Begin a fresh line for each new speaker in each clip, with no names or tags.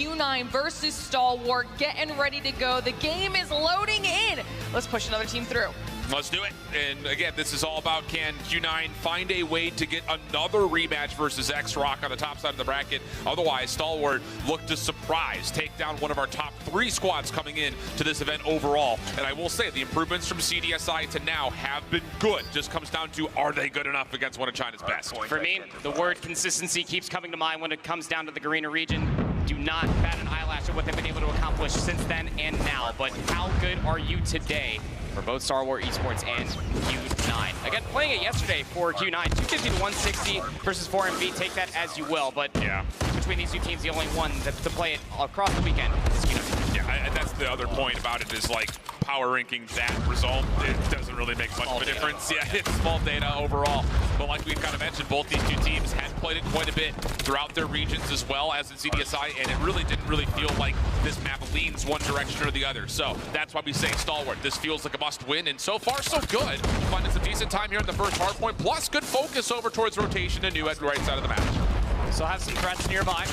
Q9 versus Stalwart, getting ready to go. The game is loading in. Let's push another team through.
Let's do it. And again, this is all about, can Q9 find a way to get another rematch versus X-Rock on the top side of the bracket? Otherwise, Stalwart look to surprise, take down one of our top 3 squads coming in to this event overall. And I will say, the improvements from CDSI to now have been good. Just comes down to, are they good enough against one of China's best?
For me, the word consistency keeps coming to mind when it comes down to the Garena region. Do not bat an eyelash at what they've been able to accomplish since then and now, but how good are you today for both Stalwart Esports and Q9? Again, playing it yesterday for Q9, 250 to 160 versus 4MV, take that as you will, but yeah, between these two teams, the only one to play it across the weekend is Q9.
Yeah, and that's the other point about it is, like, power ranking that result, it doesn't really make much of a difference. Yeah, it's small data overall. But like we kind of mentioned, both these two teams had played it quite a bit throughout their regions as well as in CDSI, and it really didn't feel like this map leans one direction or the other. So that's why we say Stalwart. This feels like a must win, and so far so good. Finding some decent time here in the first hard point, plus good focus over towards rotation and new at the right side of the map.
So have some threats nearby.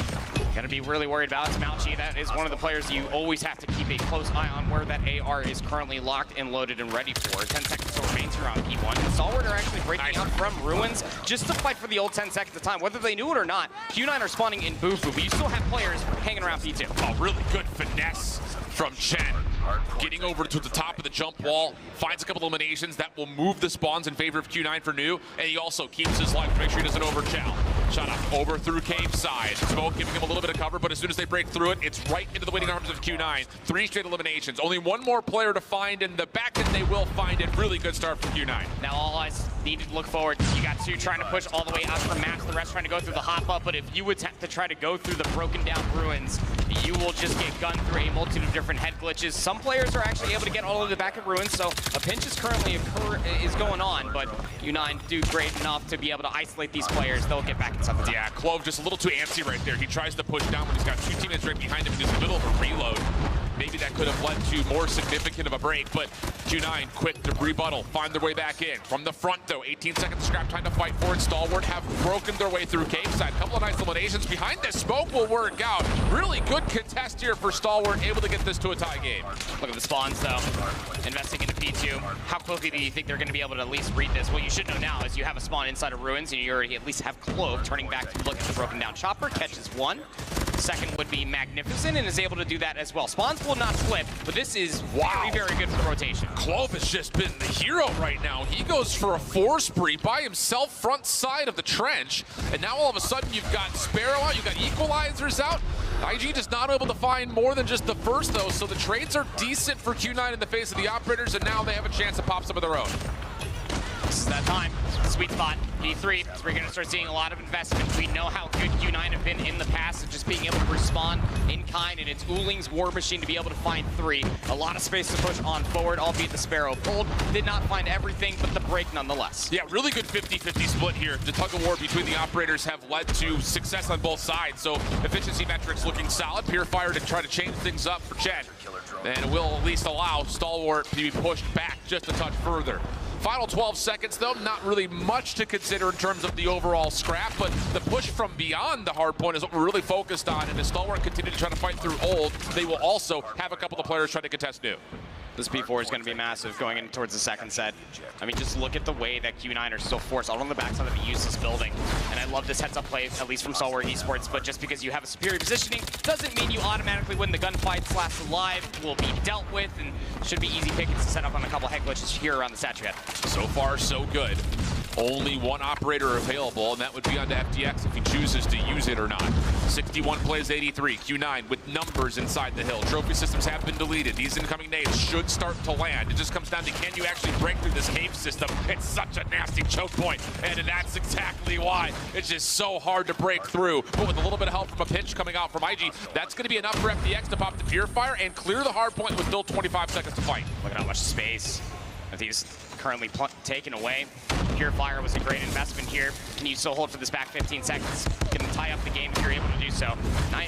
Gonna be really worried about Mouchy. That is one of the players you always have to keep a close eye on where that AR is currently locked and loaded and ready for. 10 seconds still remains here on P1. And Stalwart are actually breaking out from Ruins just to fight for the old 10 seconds of time. Whether they knew it or not, Q9 are spawning in Bufu, but you still have players hanging around P2.
Oh, really good finesse from Chen. Getting over to the top of the jump wall, finds a couple eliminations that will move the spawns in favor of Q9 for new, and he also keeps his life to make sure he doesn't overchow. Shot up over through cave side. Smoke giving him a little bit of cover, but as soon as they break through it, it's right into the waiting arms of Q9. 3 straight eliminations. Only one more player to find in the back, and they will find it. Really good start for Q9.
Now all eyes need to look forward. You got 2 trying to push all the way out from Max, the rest trying to go through the hop up, but if you attempt to try to go through the broken down Ruins, you will just get gunned through a multitude of different head glitches. Some players are actually able to get all of the back of Ruins, so a pinch is currently going on, but Q9 do great enough to be able to isolate these players. They'll get back inside the top.
Yeah, Clube just a little too antsy right there. He tries to push down, but he's got 2 teammates right behind him. He's in the middle of a reload. Maybe that could have led to more significant of a break, but Q9 quick to rebuttal, find their way back in. From the front, though, 18 seconds scrap time to fight for it. Stalwart have broken their way through cave side. Couple of nice eliminations behind this. Smoke will work out. Really good contest here for Stalwart, able to get this to a tie game.
Look at the spawns, though. Investing into P2. How quickly do you think they're going to be able to at least read this? What you should know now is you have a spawn inside of Ruins, and you already at least have Clube turning back to look at the broken down chopper. Catches 1. Second would be Magnificent, and is able to do that as well. Spawns will not flip, but this is very, very good for rotation.
Clube has just been the hero right now. He goes for a 4 spree by himself, front side of the trench, and now all of a sudden you've got Sparrow out, you've got Equalizers out. IG just not able to find more than just the first, though, so the trades are decent for Q9 in the face of the operators, and now they have a chance to pop some of their own.
This is that time. Sweet spot. P3. So we're going to start seeing a lot of investment. We know how good Q9 have been in the past of just being able to respond in kind, and it's Ooling's War Machine to be able to find 3. A lot of space to push on forward, albeit the Sparrow pulled. Did not find everything, but the break nonetheless.
Yeah, really good 50-50 split here. The tug of war between the operators have led to success on both sides, so efficiency metrics looking solid. Purifier to try to change things up for Chen, and it will at least allow Stalwart to be pushed back just a touch further. Final 12 seconds, though, not really much to consider in terms of the overall scrap, but the push from beyond the hard point is what we're really focused on, and as Stalwart continue to try to fight through old, they will also have a couple of players try to contest new.
This P4 is going to be massive going in towards the second set. I mean, just look at the way that Q9 are still forced out on the backside of the useless building. And I love this heads-up play, at least from Stalwart Esports, but just because you have a superior positioning doesn't mean you automatically win the gunfight. Slash alive will be dealt with, and should be easy pickings to set up on a couple head glitches here around the statue head.
So far, so good. Only one operator available, and that would be on to FTX if he chooses to use it or not. 61 plays 83, Q9 with numbers inside the hill. Trophy systems have been deleted. These incoming nades should start to land. It just comes down to, can you actually break through this cave system? It's such a nasty choke point, and that's exactly why. It's just so hard to break through. But with a little bit of help from a pinch coming out from IG, that's going to be enough for FTX to pop the Purifier and clear the hard point with still 25 seconds to fight.
Look at how much space he's currently taken away. Purifier was a great investment here. Can you still hold for this back 15 seconds? Can can tie up the game if you're able to do so.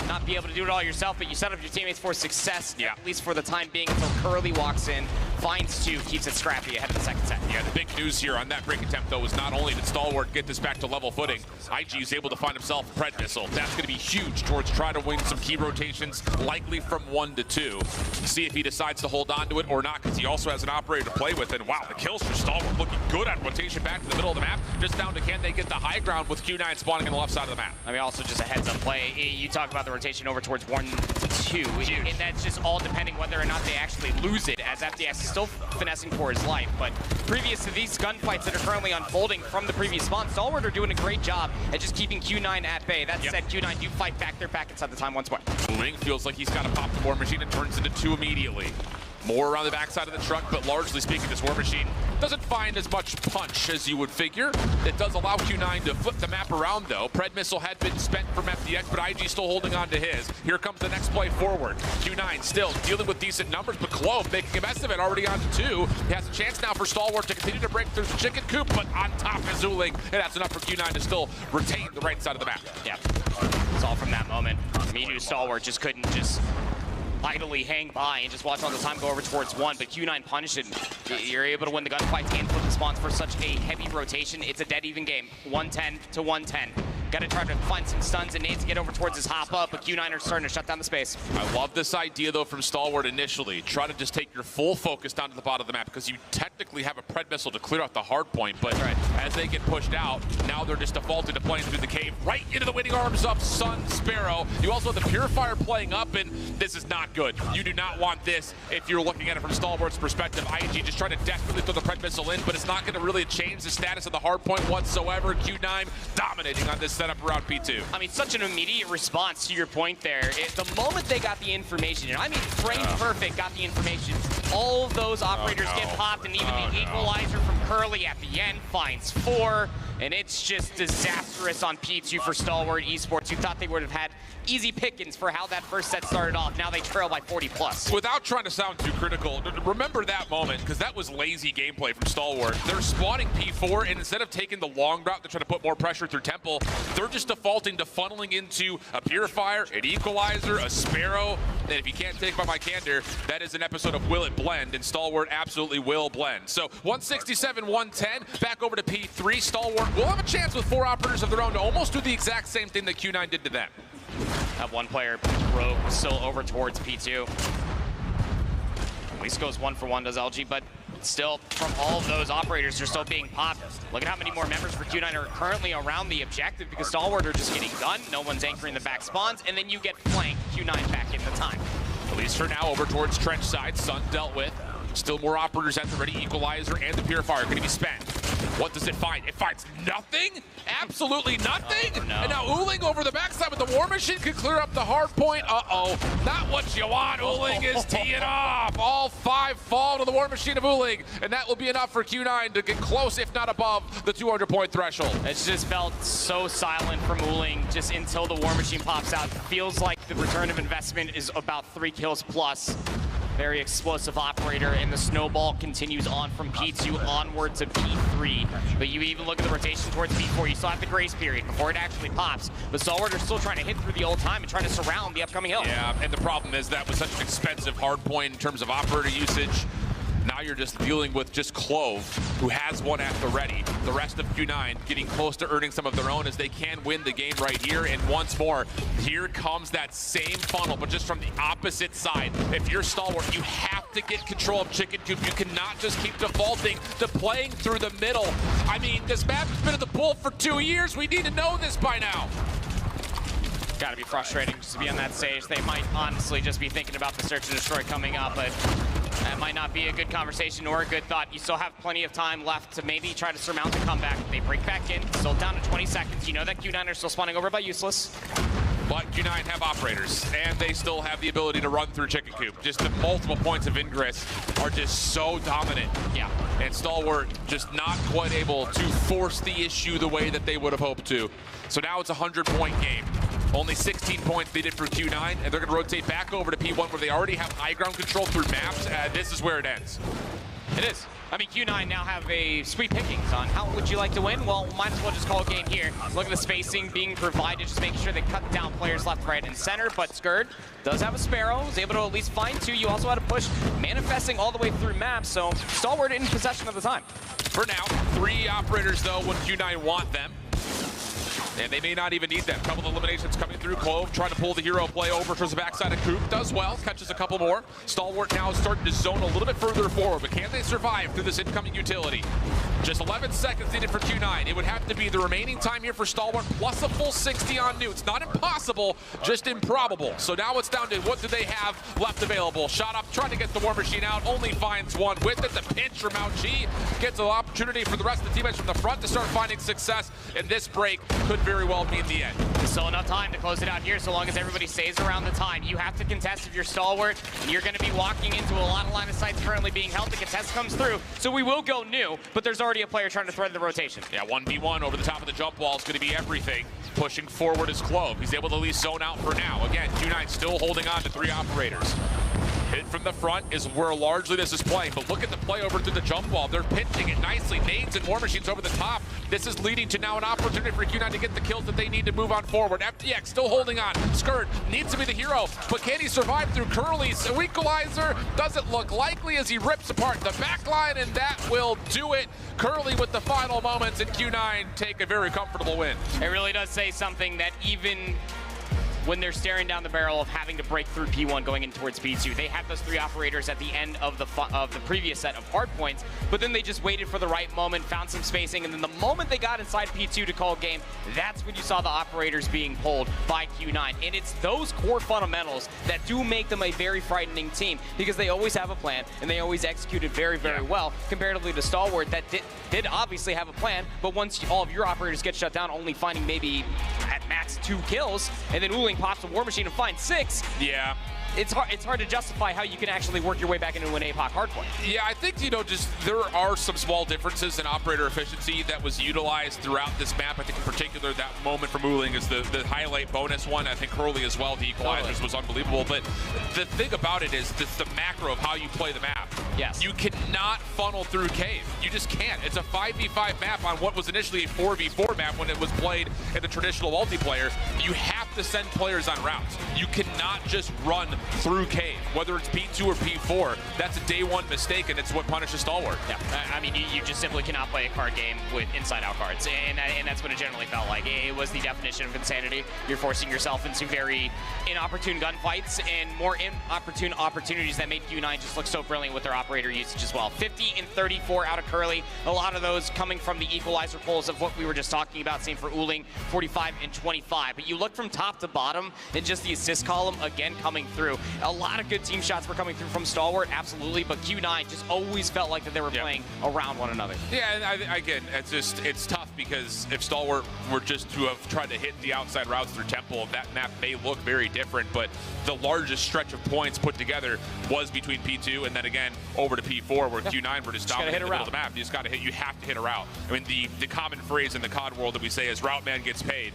Not be able to do it all yourself, but you set up your teammates for success, at least for the time being, until Curly walks in, finds two, keeps it scrappy ahead of the second set.
Yeah, the big news here on that break attempt, though, is not only did Stalwart get this back to level footing, IG is able to find himself a Pred missile. That's going to be huge towards trying to win some key rotations, likely from 1 to 2. See if he decides to hold on to it or not, because he also has an operator to play with. And wow, the kills for Stalwart looking good on rotation back to the middle of the map. Just down to can they get the high ground with Q9 spawning on the left side of the map.
I mean, also just a heads-up play. You talk about the rotation over towards 1 to 2, and that's just all depending whether or not they actually lose it, as FDX is still finessing for his life. But previous to these gunfights that are currently unfolding from the previous spawn, Stalwart are doing a great job at just keeping Q9 at bay. That said, Q9 do fight back. They're back inside the time once more.
Wing feels like he's got to pop the War Machine and turns into 2 immediately. More around the backside of the truck, but largely speaking, this War Machine doesn't find as much punch as you would figure. It does allow Q9 to flip the map around, though. Pred missile had been spent from FDX, but IG still holding on to his. Here comes the next play forward. Q9 still dealing with decent numbers, but clube making a mess of it, already on to 2. He has a chance now for Stalwart to continue to break through the chicken coop, but on top is Uling, and that's enough for Q9 to still retain the right side of the map.
Yeah, it's all from that moment. Midu Stalwart just couldn't just idly hang by and just watch all the time go over towards 1, but Q9 punished it. You're able to win the gunfights and flip the spawns for such a heavy rotation. It's a dead even game, 110 to 110. Got to try to find some stuns and nades to get over towards his hop up, but Q9 are starting to shut down the space.
I love this idea, though, from Stalwart initially. Try to just take your full focus down to the bottom of the map, because you technically have a Pred missile to clear out the hard point, but as they get pushed out, now they're just defaulted to playing through the cave right into the waiting arms of Sun Sparrow. You also have the Purifier playing up, and this is not good. You do not want this if you're looking at it from Stalwart's perspective. IG just trying to desperately throw the Pred missile in, but it's not going to really change the status of the hard point whatsoever. Q9 dominating on this setup around P2.
I mean, such an immediate response to your point there. The moment they got the information, and I mean frame perfect got the information, all of those operators get popped, and even the equalizer from Curly at the end finds 4, and it's just disastrous on P2 for Stalwart Esports. You thought they would have had easy pickings for how that first set started off. Now they trail by 40 plus.
Without trying to sound too critical, remember that moment, because that was lazy gameplay from Stalwart. They're spawning P4, and instead of taking the long route to try to put more pressure through Temple, they're just defaulting to funneling into a Purifier, an Equalizer, a Sparrow, and if you can't take by my candor, that is an episode of Will It Blend, and Stalwart absolutely will blend. So 167, 110, back over to P3. Stalwart will have a chance with 4 operators of their own to almost do the exact same thing that Q9 did to them.
Have one player, Rogue, still over towards P2. At least goes 1 for 1, does LG, but still, from all of those operators, they're still being popped. Look at how many more members for Q9 are currently around the objective, because Stalwart are just getting done. No one's anchoring the back spawns, and then you get flanked. Q9 back in the time.
At least for now, over towards trench side. Sun dealt with. Still more operators at the ready. Equalizer and the Purifier going to be spent. What does it find? It finds nothing? Absolutely nothing?
Oh, no.
And now Uling over the backside with the War Machine could clear up the hard point. Uh-oh. Not what you want. Uling is teeing off. All 5 fall to the War Machine of Uling. And that will be enough for Q9 to get close, if not above, the 200-point threshold.
It's just felt so silent from Uling just until the War Machine pops out. It feels like the return of investment is about 3 kills plus. Very explosive operator, and the snowball continues on from P2 onward to P3. But you even look at the rotation towards P4, you still have the grace period before it actually pops. But Stalwart are still trying to hit through the old time and trying to surround the upcoming hill.
Yeah, and the problem is that was such an expensive hard point in terms of operator usage. Now you're just dealing with just Clove, who has one at the ready. The rest of Q9 getting close to earning some of their own as they can win the game right here. And once more, here comes that same funnel, but just from the opposite side. If you're Stalwart, you have to get control of Chicken Coop. You cannot just keep defaulting to playing through the middle. I mean, this map has been in the pool for 2 years. We need to know this by now.
Gotta be frustrating just to be on that stage. They might honestly just be thinking about the search and destroy coming up, but that might not be a good conversation or a good thought. You still have plenty of time left to maybe try to surmount the comeback. They break back in, still down to 20 seconds. You know that Q9 are still spawning over by Useless.
But Q9 have operators, and they still have the ability to run through Chicken Coop. Just the multiple points of ingress are just so dominant.
Yeah.
And Stalwart just not quite able to force the issue the way that they would have hoped to. So now it's a 100-point game. Only 16 points needed for Q9, and they're going to rotate back over to P1 where they already have high ground control through maps. This is where it ends.
It is. I mean, Q9 now have a sweet pickings on how would you like to win? Well, might as well just call a game here. Look at the spacing being provided, just making sure they cut down players left, right, and center. But Skurd does have a Sparrow, is able to at least find two. You also had a push manifesting all the way through maps, so Stalwart in possession of the time.
For now, 3 operators, though, when Q9 want them. And they may not even need them. A couple of eliminations coming through. Clove trying to pull the hero play over towards the backside of Coop. Does well, catches a couple more. Stalwart now starting to zone a little bit further forward, but can they survive through this incoming utility? Just 11 seconds needed for Q9. It would have to be the remaining time here for Stalwart plus a full 60 on Newt. It's not impossible, just improbable. So now it's down to what do they have left available. Shot up, trying to get the War Machine out, only finds one with it. The pinch from Out G gets an opportunity for the rest of the teammates from the front to start finding success, and this break could very well be in the end.
Still enough time to close it out here, so long as everybody stays around the time. You have to contest if you're Stalwart, and you're going to be walking into a lot of line of sights currently being held. The contest comes through, so we will go new, but there's already a player trying to thread the rotation.
Yeah, 1v1 over the top of the jump wall is going to be everything. Pushing forward is Clove. He's able to at least zone out for now. Again, Q9 still holding on to 3 operators. Hit from the front is where largely this is playing, but look at the play over through the jump wall. They're pinching it nicely. Nades and War Machines over the top. This is leading to now an opportunity for Q9 to get the kills that they need to move on forward. FTX still holding on. Skurd needs to be the hero, but can he survive through Curly's equalizer? Doesn't look likely as he rips apart the backline, and that will do it. Curly with the final moments, and Q9 take a very comfortable win.
It really does say something that even when they're staring down the barrel of having to break through P1 going in towards P2. They had those 3 operators at the end of the previous set of hard points, but then they just waited for the right moment, found some spacing, and then the moment they got inside P2 to call game, that's when you saw the operators being pulled by Q9. And it's those core fundamentals that do make them a very frightening team, because they always have a plan, and they always executed very, very well, comparatively to Stalwart that did obviously have a plan, but once all of your operators get shut down, only finding maybe at max 2 kills, and then Uling pops the War Machine and finds 6.
Yeah.
It's hard to justify how you can actually work your way back into an APOC hardpoint.
Yeah, I think, just there are some small differences in operator efficiency that was utilized throughout this map. I think in particular that moment from Uling is the highlight bonus one. I think Curly as well, the equalizers was unbelievable. But the thing about it is the macro of how you play the map.
Yes.
You cannot funnel through cave. You just can't. It's a 5v5 map on what was initially a 4v4 map when it was played in the traditional multiplayer. You have to send players on routes. You cannot just run through cave, whether it's P2 or P4. That's a day 1 mistake, and it's what punishes Stalwart.
Yeah, I mean, you just simply cannot play a card game with inside-out cards, and that's what it generally felt like. It was the definition of insanity. You're forcing yourself into very inopportune gunfights and more inopportune opportunities that made Q9 just look so brilliant with their operator usage as well. 50 and 34 out of Curly. A lot of those coming from the equalizer pulls of what we were just talking about. Same for Uling, 45 and 25. But you look from top to bottom, and just the assist column again coming through. A lot of good team shots were coming through from Stalwart, absolutely, but Q9 just always felt like that they were playing around one another.
Yeah, and again, it's tough because if Stalwart were just to have tried to hit the outside routes through Temple, that map may look very different, but the largest stretch of points put together was between P2 and then again over to P4 where Q9 were just dominating the middle of the map. You just got to hit, you have to hit a route. I mean, the common phrase in the COD world that we say is route man gets paid.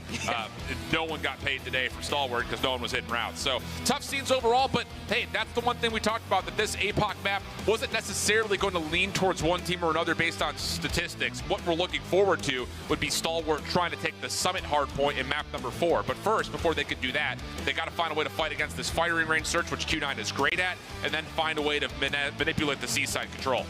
No one got paid today from Stalwart because no one was hitting routes. So tough scenes overall, but hey, that's the one thing we talked about, that this APOC map wasn't necessarily going to lean towards one team or another based on statistics. What we're looking forward to would be Stalwart trying to take the Summit hardpoint in map number 4. But first, before they could do that, they got to find a way to fight against this firing range search, which Q9 is great at, and then find a way to manipulate the seaside control.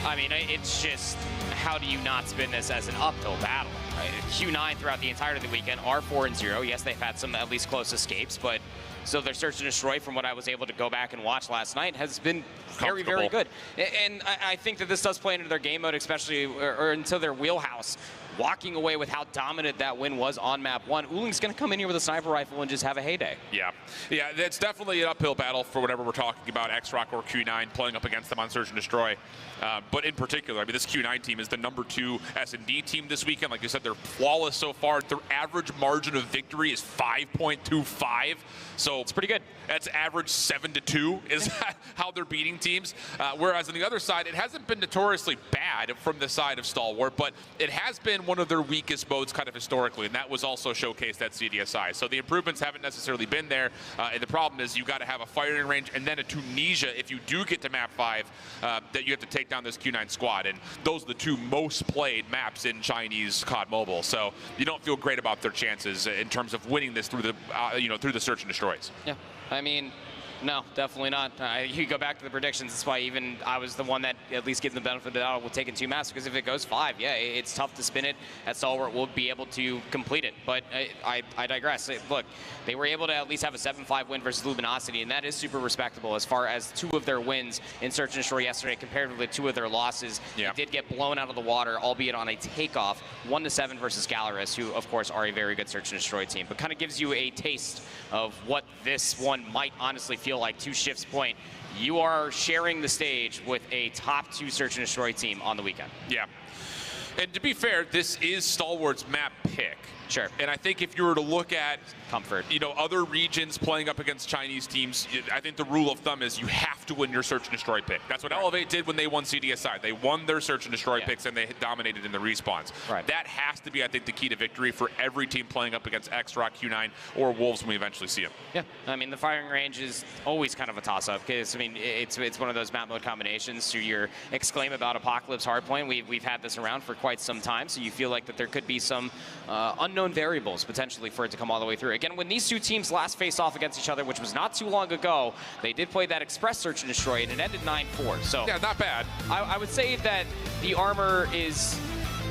I mean, it's just, how do you not spin this as an uphill battle? Right? Q9 throughout the entirety of the weekend are 4-0. Yes, they've had some at least close escapes, but so their search and destroy, from what I was able to go back and watch last night, has been very, very good. And I think that this does play into their game mode, especially, or into their wheelhouse. Walking away with how dominant that win was on map 1. Uling's going to come in here with a sniper rifle and just have a heyday. Yeah, it's definitely an uphill battle for whatever we're talking about, X-Rock or Q9 playing up against them on Search and Destroy. But in particular, I mean, this Q9 team is the #2 S&D team this weekend. Like you said, they're flawless so far. Their average margin of victory is 5.25. So it's pretty good. That's average 7-2 is how they're beating teams. Whereas on the other side, it hasn't been notoriously bad from the side of Stalwart, but it has been
one of their weakest modes kind of historically, and that was also showcased at CDSI. So the improvements haven't necessarily been there, and the problem is you got to have a firing range and then a Tunisia if you do get to map 5 that you have to take down this Q9 squad, and those are the two most played maps in Chinese COD Mobile. So you don't feel great about their chances in terms of winning this through the through the search and destroys.
Yeah, I mean, no, definitely not. You go back to the predictions. That's why even I was the one that at least gives the benefit of the doubt with taking 2 maps, because if it goes 5, yeah, it's tough to spin it. At Stalwart will be able to complete it. But I digress. Look, they were able to at least have a 7-5 win versus Luminosity, and that is super respectable as far as 2 of their wins in Search and Destroy yesterday compared with the 2 of their losses.
Yeah.
They did get blown out of the water, albeit on a takeoff, 1-7 versus Galaris, who, of course, are a very good Search and Destroy team. But kind of gives you a taste of what this one might honestly feel like. To Shift's point, you are sharing the stage with a top 2 Search and Destroy team on the weekend.
Yeah. And to be fair, this is Stalwart's map pick.
Sure.
And I think if you were to look at
comfort,
other regions playing up against Chinese teams, I think the rule of thumb is you have to win your Search and Destroy pick. That's what Elevate did when they won CDSI. They won their Search and Destroy picks, and they dominated in the respawns.
Right.
That has to be, I think, the key to victory for every team playing up against X-Rock, Q9, or Wolves when we eventually see them.
Yeah, I mean, the firing range is always kind of a toss-up, because, I mean, it's one of those map mode combinations. To your exclaim about Apocalypse Hardpoint, we've had this around for quite some time, so you feel like that there could be some unknown variables potentially for it to come all the way through. Again, when these 2 teams last faced off against each other, which was not too long ago, they did play that Express Search and Destroy, and it ended 9-4. So
yeah, not bad.
I would say that the armor is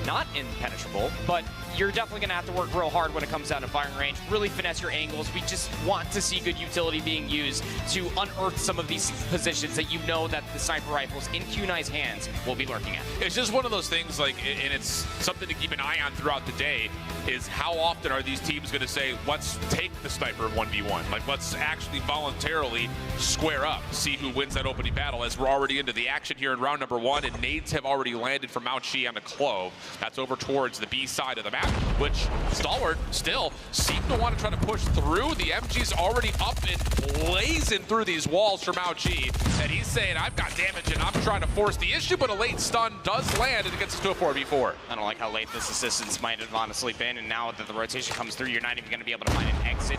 not impenetrable, but you're definitely going to have to work real hard when it comes down to firing range, really finesse your angles. We just want to see good utility being used to unearth some of these positions that you know that the sniper rifles in Q9's hands will be lurking at.
It's just one of those things, like, and it's something to keep an eye on throughout the day, is how often are these teams going to say, let's take the sniper 1v1? Like, let's actually voluntarily square up, see who wins that opening battle, as we're already into the action here in round number 1, and nades have already landed from Mount Chi on the Clove. That's over towards the B side of the map, which Stalwart still seem to want to try to push through. The MG's already up and blazing through these walls for Mount Chi, and he's saying, I've got damage and I'm trying to force the issue, but a late stun does land, and it gets us to a 4v4.
I don't like how late this assistance might have honestly been, and now that the rotation comes through, you're not even going to be able to find an exit.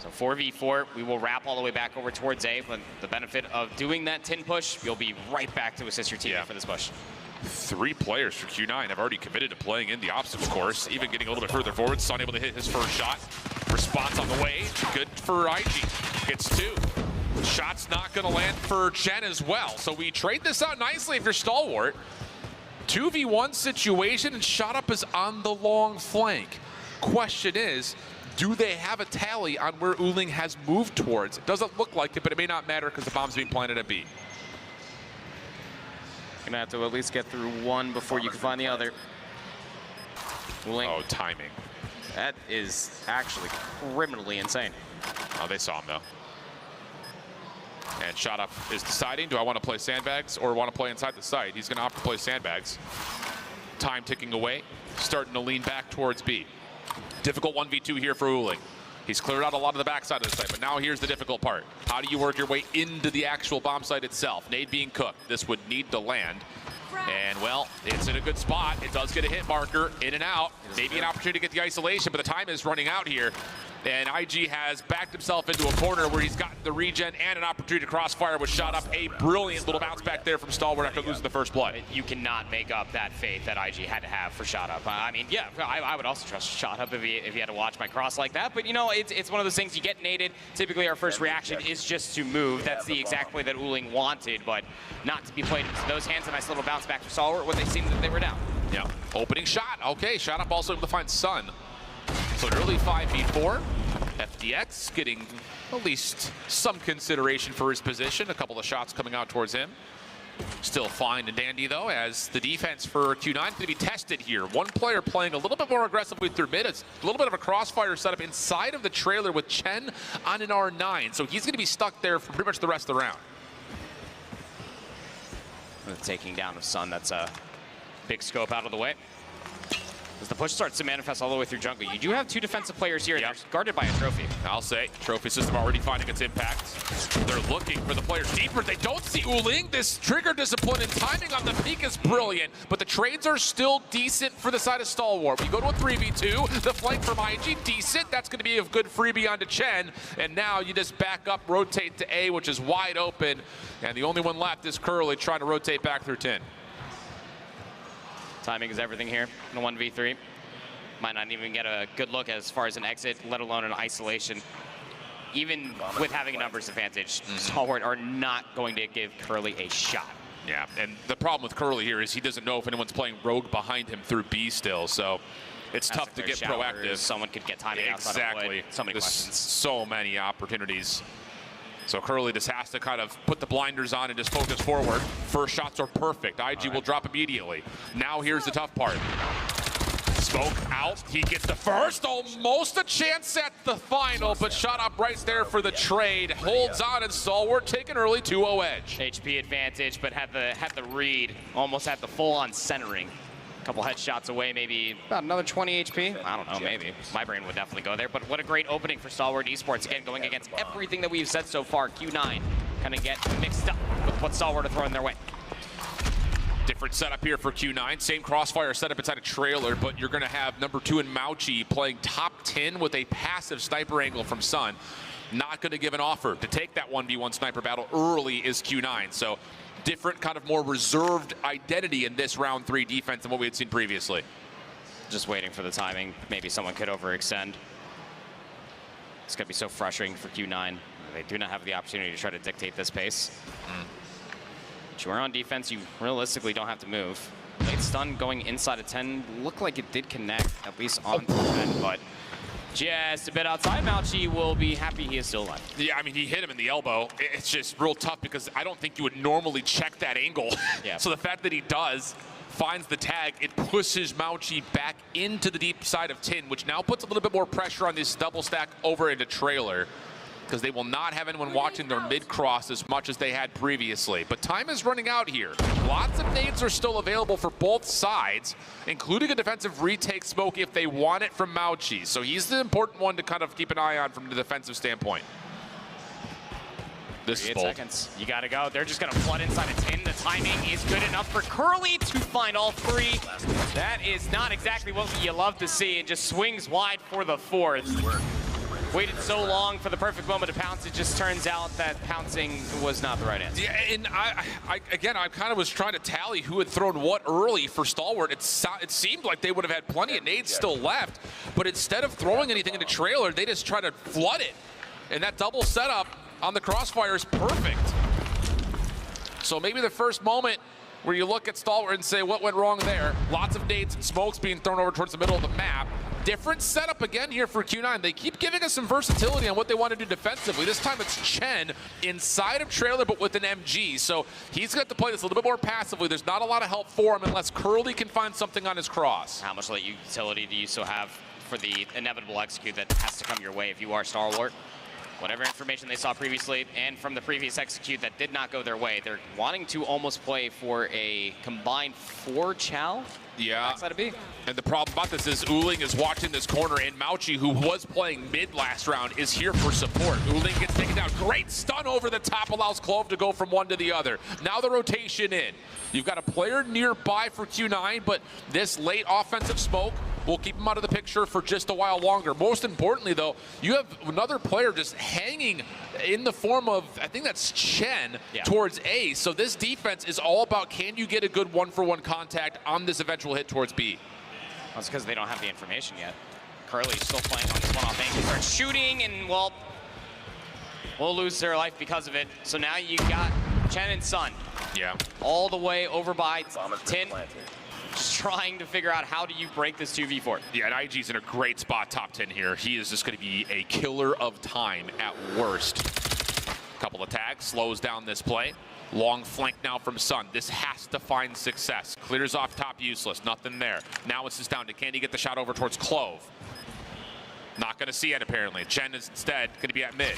So 4v4, we will wrap all the way back over towards A, but the benefit of doing that tin push, you'll be right back to assist your teammate for this push.
3 players for Q9 have already committed to playing in the obstacle course, even getting a little bit further forward. Sun able to hit his first shot. Response on the way. Good for IG. Gets 2. Shot's not going to land for Chen as well. So we trade this out nicely if you're Stalwart. 2v1 situation, and Shot Up is on the long flank. Question is, do they have a tally on where Uling has moved towards? It doesn't look like it, but it may not matter because the bomb's being planted at B.
Gonna have to at least get through 1 before you can find the other. Uling.
Oh, timing.
That is actually criminally insane.
Oh, they saw him though. And Shot Up is deciding, do I want to play sandbags or want to play inside the site? He's going to opt to play sandbags. Time ticking away, starting to lean back towards B. Difficult 1v2 here for Uling. He's cleared out a lot of the backside of the site, but now here's the difficult part. How do you work your way into the actual bomb site itself? Nade being cooked. This would need to land. And, well, it's in a good spot. It does get a hit marker, in and out. Maybe an opportunity to get the isolation, but the time is running out here. And IG has backed himself into a corner where he's gotten the regen and an opportunity to crossfire with Shot Up. A brilliant little bounce back there from Stalwart after losing the first blood.
You cannot make up that faith that IG had to have for Shot Up. I mean, yeah, I would also trust Shot Up if he had to watch my cross like that. But, you know, it's one of those things, you get naded. Typically, our first reaction is just to move. That's the exact play that Uling wanted, but not to be played into those hands. A nice little bounce back for Stalwart when they seemed that they were down.
Yeah, opening shot. Okay, Shot Up also able to find Sun. So an early 5v4. FDX getting at least some consideration for his position. A couple of shots coming out towards him. Still fine and dandy, though, as the defense for Q9 is going to be tested here. One player playing a little bit more aggressively through mid. It's a little bit of a crossfire setup inside of the trailer with Chen on an R9. So he's going to be stuck there for pretty much the rest of the round.
The taking down of Sun, that's a big scope out of the way. As the push starts to manifest all the way through jungle, you do have 2 defensive players here, and they're guarded by a trophy.
I'll say, trophy system already finding its impact. They're looking for the players deeper. They don't see Uling. This trigger discipline and timing on the peak is brilliant, but the trades are still decent for the side of Stalwart. We go to a 3v2. The flank from IG, decent. That's going to be a good freebie onto Chen. And now you just back up, rotate to A, which is wide open. And the only one left is Curly trying to rotate back through 10.
Timing is everything here in a 1v3. Might not even get a good look as far as an exit, let alone an isolation. Even with having a numbers advantage, Stalwart are not going to give Curly a shot.
Yeah, and the problem with Curly here is he doesn't know if anyone's playing rogue behind him through B still, so it's tough to get proactive.
Someone could get timing outside of wood. So many questions.
So many opportunities. So Curly just has to kind of put the blinders on and just focus forward. First shots are perfect. IG will drop immediately. Now here's the tough part. Smoke out. He gets the first. Almost a chance at the final, but shot up right there for the trade. Holds on, and Stalwart taking early 2-0 edge.
HP advantage, but had the read. Almost had the full-on centering. A couple headshots away, maybe about another 20 HP. I don't know, maybe. My brain would definitely go there, but what a great opening for Stalwart Esports. Again, going against everything that we've said so far. Q9 kind of get mixed up with what Stalwart are throwing their way.
Different setup here for Q9. Same crossfire setup inside a trailer, but you're going to have number 2 in Mauchi playing top 10 with a passive sniper angle from Sun. Not going to give an offer to take that 1v1 sniper battle early is Q9. So different kind of more reserved identity in this round 3 defense than what we had seen previously.
Just waiting for the timing. Maybe someone could overextend. It's going to be so frustrating for Q9. They do not have the opportunity to try to dictate this pace. But you are on defense. You realistically don't have to move. Late stun going inside of 10. Looked like it did connect, at least on 10, but just a bit outside. Mauchi will be happy he is still alive.
Yeah, I mean, he hit him in the elbow. It's just real tough because I don't think you would normally check that angle.
Yeah.
So the fact that he does, finds the tag, it pushes Mauchi back into the deep side of tin, which now puts a little bit more pressure on this double stack over into trailer, because they will not have anyone watching their mid-cross as much as they had previously. But time is running out here. Lots of nades are still available for both sides, including a defensive retake smoke if they want it from Mauchi. So he's the important one to kind of keep an eye on from the defensive standpoint. This is bold.
Seconds. You gotta go. They're just gonna flood inside of 10. The timing is good enough for Curly to find all 3. That is not exactly what you love to see. It just swings wide for the 4th. Waited so long for the perfect moment to pounce, it just turns out that pouncing was not the right answer.
Yeah, and I kind of was trying to tally who had thrown what early for Stalwart. It seemed like they would have had plenty of nades still left, but instead of throwing anything into trailer, they just try to flood it. And that double setup on the crossfire is perfect. So maybe the first moment where you look at Stalwart and say, what went wrong there? Lots of nades and smokes being thrown over towards the middle of the map. Different setup again here for Q9. They keep giving us some versatility on what they want to do defensively. This time it's Chen inside of trailer, but with an MG. So he's got to play this a little bit more passively. There's not a lot of help for him unless Curly can find something on his cross.
How much utility do you still have for the inevitable execute that has to come your way if you are Stalwart? Whatever information they saw previously and from the previous execute that did not go their way, they're wanting to almost play for a combined 4 chow.
Yeah,
backside of B.
And the problem about this is Uling is watching this corner, and Mauchi, who was playing mid last round, is here for support. Uling gets taken down. Great stun over the top, allows Clube to go from one to the other. Now the rotation in. You've got a player nearby for Q9, but this late offensive smoke will keep him out of the picture for just a while longer. Most importantly, though, you have another player just hanging in the form of, I think that's Chen, towards A. So this defense is all about, can you get a good one-for-one contact on this eventual hit towards B?
That's because they don't have the information yet. Curly's still playing on this one-off angle. Starts shooting, and, well, we'll lose their life because of it. So now you got Chen and Sun.
Yeah.
All the way over by 10. Just trying to figure out how do you break this 2v4.
Yeah, and IG's in a great spot, top 10 here. He is just going to be a killer of time at worst. Couple of tags, slows down this play. Long flank now from Sun. This has to find success. Clears off top, useless. Nothing there. Now it's just down to, can he get the shot over towards Clove? Not going to see it, apparently. Chen is instead going to be at mid.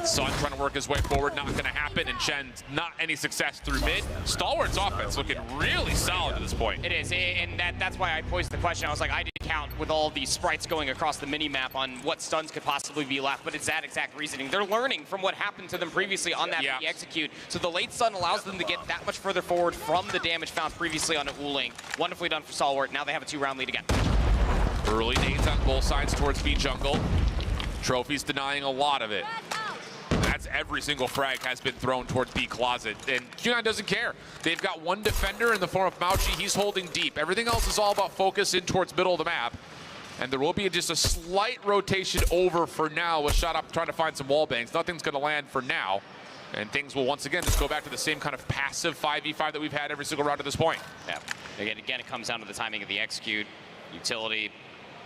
Sun trying to work his way forward, not going to happen, and Chen not any success through mid. Stalwart's offense looking really solid at this point.
It is, and that's why I posed the question. I was like, I didn't count with all the sprites going across the mini-map on what stuns could possibly be left, but it's that exact reasoning. They're learning from what happened to them previously on that execute, so the late stun allows them to get that much further forward from the damage found previously on Uling. Wonderfully done for Stalwart. Now they have a 2-round lead again.
Early nades on both sides towards B jungle. Trophy's denying a lot of it. That's every single frag has been thrown towards B closet, and Q9 doesn't care. They've got one defender in the form of Mauchi. He's holding deep. Everything else is all about focus in towards middle of the map, and there will be just a slight rotation over for now with Shot Up trying to find some wall bangs. Nothing's going to land for now, and things will once again just go back to the same kind of passive 5v5 that we've had every single round to this point.
Yeah. Again, it comes down to the timing of the execute, utility,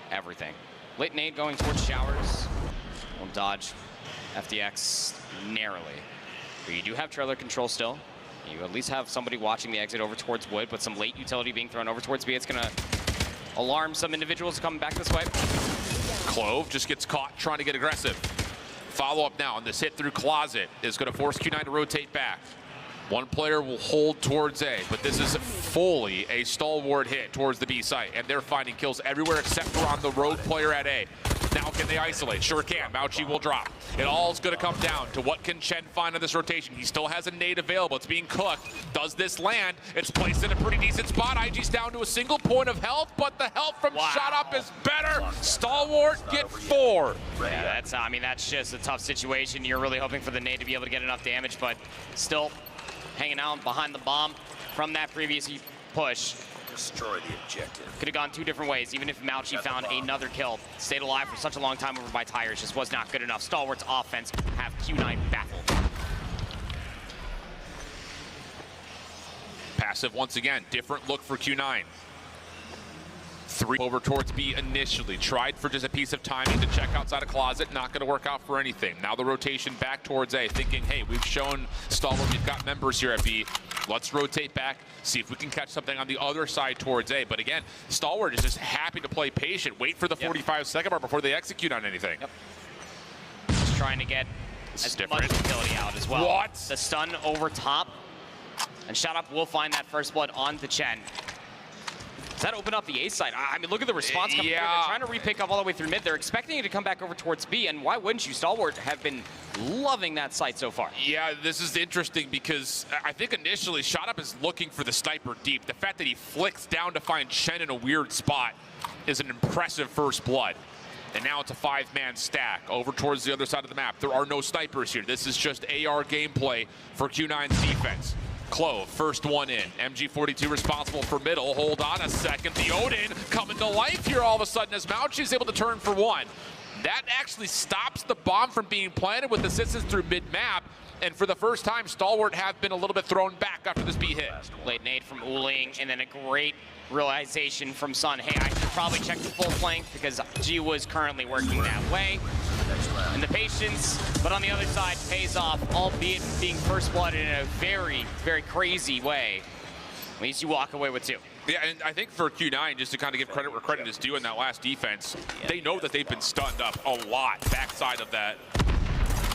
everything. Late nade going towards showers. Won't dodge FDX narrowly. But you do have trailer control still. You at least have somebody watching the exit over towards wood, but some late utility being thrown over towards B. It's going to alarm some individuals coming back this way.
Clove just gets caught trying to get aggressive. Follow up now on this hit through closet is going to force Q9 to rotate back. One player will hold towards A, but this is fully a stalwart hit towards the B site, and they're finding kills everywhere except for on the rogue player at A. Now can they isolate? Sure can. Mauchi will drop. It all is going to come down to what can Chen find on this rotation. He still has a nade available. It's being cooked. Does this land? It's placed in a pretty decent spot. IG's down to a single point of health, but the help from Shot Up is better. Stalwart get 4.
Yeah, that's, I mean, that's just a tough situation. You're really hoping for the nade to be able to get enough damage, but still hanging out behind the bomb from that previous push.
Destroy the objective.
Could have gone 2 different ways, even if Mauchi found another kill. Stayed alive for such a long time over by Tires, just was not good enough. Stalwart's offense have Q9 baffled.
Passive once again, different look for Q9. 3 over towards B initially. Tried for just a piece of timing to check outside a closet. Not going to work out for anything. Now the rotation back towards A, thinking, hey, we've shown Stalwart we've got members here at B. Let's rotate back, see if we can catch something on the other side towards A. But again, Stalwart is just happy to play patient. Wait for the 45-second mark before they execute on anything.
Just trying to get as much utility out as well.
What?
The stun over top. And Shot Up will find that first blood onto Chen. Does that open up the A side? I mean, look at the response coming through. They're trying to re-pick up all the way through mid. They're expecting it to come back over towards B, and why wouldn't you? Stalwart have been loving that site so far.
Yeah, this is interesting because I think initially Shot Up is looking for the sniper deep. The fact that he flicks down to find Chen in a weird spot is an impressive first blood. And now it's a 5-man stack over towards the other side of the map. There are no snipers here. This is just AR gameplay for Q9's defense. Clove, first one in. MG42 responsible for middle. Hold on a second. The Odin coming to life here all of a sudden as Mauchi's able to turn for 1. That actually stops the bomb from being planted with assistance through mid-map. And for the first time, Stalwart have been a little bit thrown back after this B hit.
Late nade from Uling, and then a great realization from Sun. Hey, I should probably check the full flank because G was currently working that way. And the patience, but on the other side, pays off, albeit being first blooded in a very, very crazy way. At least you walk away with 2.
Yeah, and I think for Q9, just to kind of give credit where credit is due in that last defense, they know that they've been stunned up a lot backside of that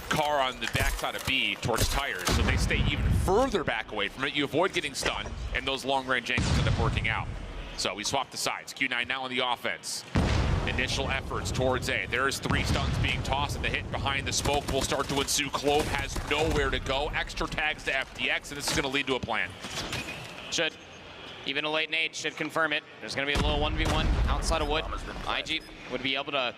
car on the backside of B towards Tires, so they stay even further back away from it. You avoid getting stunned, and those long-range angles end up working out. So we swap the sides. Q9 now on the offense. Initial efforts towards A. There's 3 stuns being tossed, and the hit behind the smoke will start to ensue. Clove has nowhere to go. Extra tags to FDX, and this is going to lead to a plan.
Should. Even a late nade should confirm it. There's going to be a little 1v1 outside of wood. IG would be able to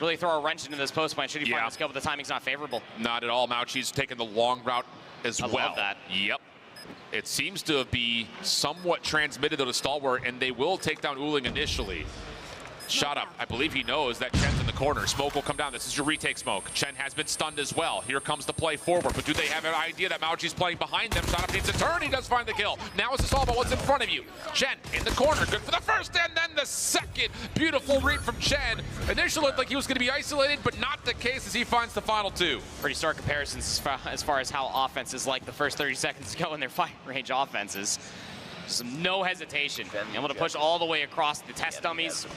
really throw a wrench into this post plan. Should he find the skill, but the timing's not favorable.
Not at all. Mauchi's taking the long route as well.
I love that.
Yep. It seems to be somewhat transmitted to the Stalwart, and they will take down Uling initially. Shot Up, I believe he knows that Chen's in the corner. Smoke will come down. This is your retake Smoke. Chen has been stunned as well. Here comes the play forward, but do they have an idea that Mauchi's playing behind them? Shot Up needs a turn. He does find the kill. Now it's all about what's in front of you. Chen in the corner. Good for the first and then the second. Beautiful read from Chen. Initially looked like he was going to be isolated, but not the case as he finds the final 2.
Pretty stark comparisons as far as how offenses like the first 30 seconds go in their fighting range offenses. Just no hesitation. Able to push all the way across the test dummies.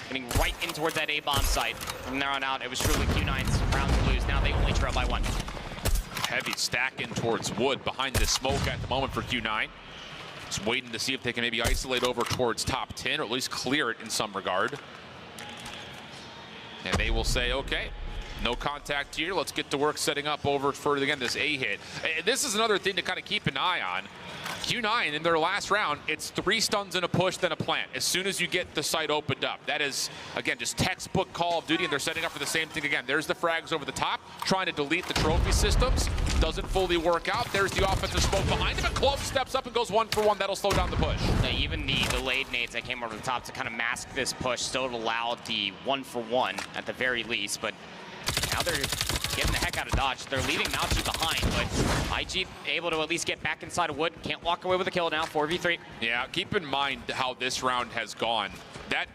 Getting right in towards that A-bomb site. From there on out, it was truly Q9's round to lose. Now they
Heavy stack in towards wood behind the smoke at the moment for Q9. Just waiting to see if they can maybe isolate over towards top 10 or at least clear it in some regard. And they will say, okay, no contact here. Let's get to work setting up over for, again, this A hit. And this is another thing to kind of keep an eye on. Q9 in their last round, it's 3 stuns and a push, then a plant. As soon as you get the site opened up, that is, again, just textbook Call of Duty, and they're setting up for the same thing again. There's the frags over the top, trying to delete the trophy systems. Doesn't fully work out. There's the offensive smoke behind him, and Clube steps up and goes 1-for-1. That'll slow down the push.
Now, even the delayed nades that came over the top to kind of mask this push still allowed the 1-for-1 at the very least, but now they're getting the heck out of dodge. They're leaving Mauchi behind, but IG able to at least get back inside of wood. Can't walk away with a kill now, 4v3.
Yeah, keep in mind how this round has gone. That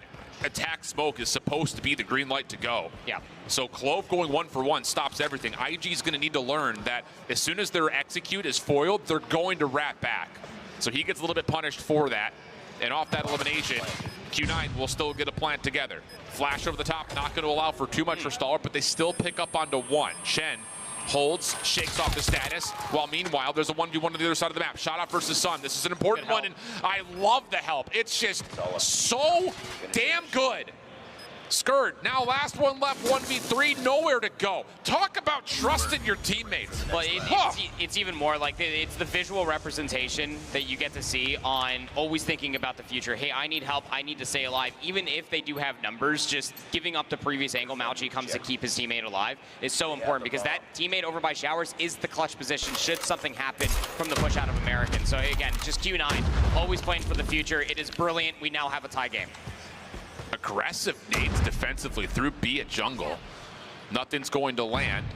attack smoke is supposed to be the green light to go.
Yeah.
So Clove going 1-for-1 stops everything. IG is going to need to learn that as soon as their execute is foiled, they're going to wrap back. So he gets a little bit punished for that. And off that elimination, Q9 will still get a plant together. Flash over the top, not going to allow for too much for Stalwart, but they still pick up onto 1. Shen holds, shakes off the status, while meanwhile there's a 1v1 on the other side of the map. Shot off versus Sun. This is an important one, and I love the help. It's just so damn good. Skirt, now last one left, 1v3, nowhere to go. Talk about trusting your teammates.
Well, it's even more like it's the visual representation that you get to see on always thinking about the future. Hey, I need help, I need to stay alive. Even if they do have numbers, just giving up the previous angle Mauchi comes to keep his teammate alive is so important, because that teammate over by Showers is the clutch position should something happen from the push out of American. So again, just Q9, always playing for the future. It is brilliant. We now have a tie game.
Aggressive nades defensively through B at jungle. Nothing's going to land,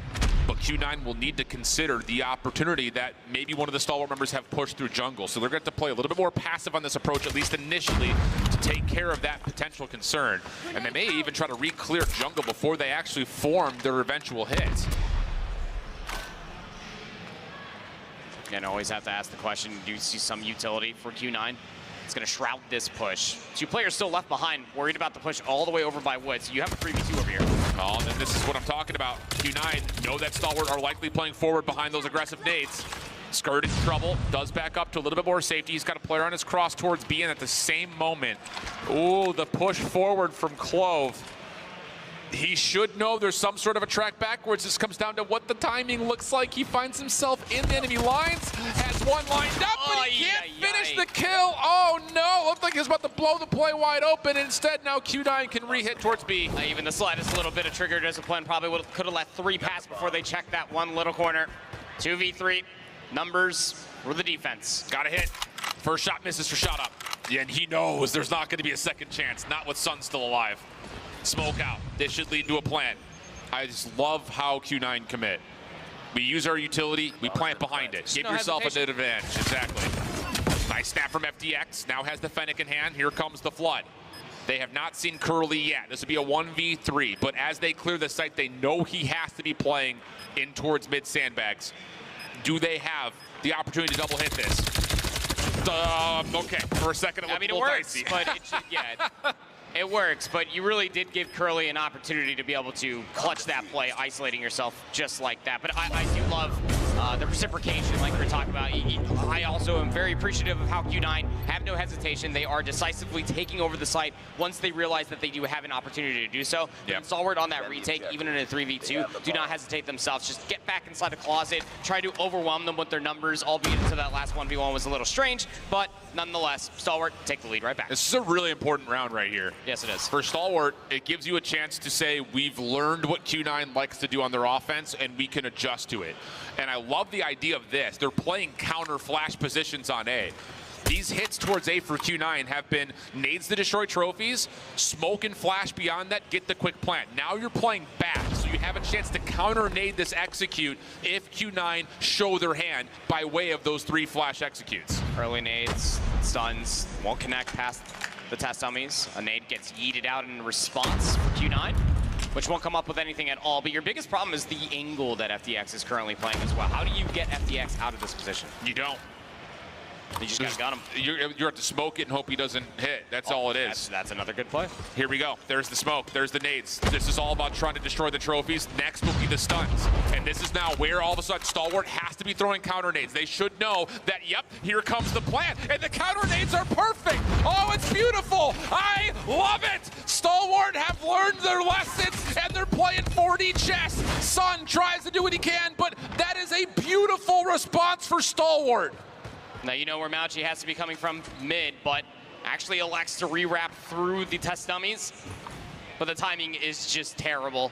but Q9 will need to consider the opportunity that maybe one of the Stalwart members have pushed through jungle. So they're going to have to play a little bit more passive on this approach, at least initially, to take care of that potential concern. And they may even try to re-clear jungle before they actually form their eventual hits.
And always have to ask the question, do you see some utility for Q9? It's going to shroud this push. 2 players still left behind, worried about the push all the way over by Wood. So you have a 3v2 over here.
Oh, then this is what I'm talking about. Q9 know that Stalwart are likely playing forward behind those aggressive nades. Skirt in trouble, does back up to a little bit more safety. He's got a player on his cross towards B, and at the same moment, ooh, the push forward from Clove. He should know there's some sort of a track backwards. This comes down to what the timing looks like. He finds himself in the enemy lines, has one lined up, but he can't finish the kill. Oh no, looked like he was about to blow the play wide open. Instead, now Q9 can re-hit towards B.
Even the slightest little bit of trigger discipline probably could have let 3 pass before they checked that one little corner. 2v3, numbers for the defense.
Got a hit. First shot misses for shot up. Yeah, and he knows there's not going to be a second chance, not with Sun still alive. Smoke out. This should lead to a plant. I just love how Q9 commit. We use our utility, we plant behind it. Give yourself an advantage. Exactly. Nice snap from FDX. Now has the Fennec in hand. Here comes the Flood. They have not seen Curly yet. This would be a 1v3, but as they clear the site, they know he has to be playing in towards mid sandbags. Do they have the opportunity to double hit this? Okay, for a second it looked a little dicey.
But it works, but you really did give Curly an opportunity to be able to clutch that play, isolating yourself just like that. But I do love the reciprocation, like we were talking about. I also am very appreciative of how Q9 have no hesitation. They are decisively taking over the site once they realize that they do have an opportunity to do so. Yep. Stalwart on that retake, even in a 3v2, do not hesitate themselves. Just get back inside the closet, try to overwhelm them with their numbers, albeit into that last 1v1 was a little strange, but nonetheless, Stalwart take the lead right back.
This is a really important round right here.
Yes, it is.
For Stalwart, it gives you a chance to say, we've learned what Q9 likes to do on their offense, and we can adjust to it. And I love the idea of this. They're playing counter flash positions on A. These hits towards A for Q9 have been nades to destroy trophies, smoke and flash beyond that, get the quick plant. Now you're playing back, so you have a chance to counter nade this execute if Q9 show their hand by way of those 3 flash executes.
Early nades, stuns, won't connect past the test dummies. A nade gets yeeted out in response for Q9, which won't come up with anything at all. But your biggest problem is the angle that FDX is currently playing as well. How do you get FDX out of this position?
You don't.
You just gotta gun him.
You have to smoke it and hope he doesn't hit. That's all it is.
That's another good play.
Here we go. There's the smoke. There's the nades. This is all about trying to destroy the trophies. Next will be the stuns. And this is now where all of a sudden Stalwart has to be throwing counter nades. They should know that, yep, here comes the plan. And the counter nades are perfect. Oh, it's beautiful. I love it. Stalwart have learned their lessons, and they're playing 4D chess. Sun tries to do what he can, but that is a beautiful response for Stalwart.
Now you know where Mauchi has to be coming from, mid, but actually elects to re-wrap through the test dummies. But the timing is just terrible.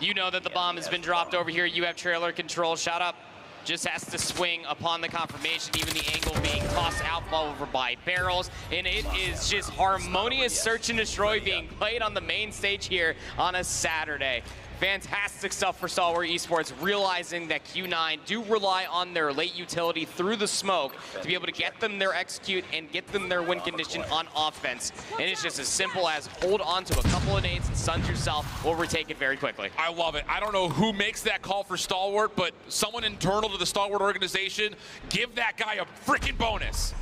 You know that the bomb has been dropped over here. You have trailer control. Shot up. Just has to swing upon the confirmation, even the angle being tossed out over by barrels. And it is just harmonious search and destroy being played on the main stage here on a Saturday. Fantastic stuff for Stalwart Esports, realizing that Q9 do rely on their late utility through the smoke to be able to get them their execute and get them their win condition on offense. And it's just as simple as hold on to a couple of nades and stuns yourself. We'll retake it very quickly.
I love it. I don't know who makes that call for Stalwart, but someone internal to the Stalwart organization, give that guy a freaking bonus.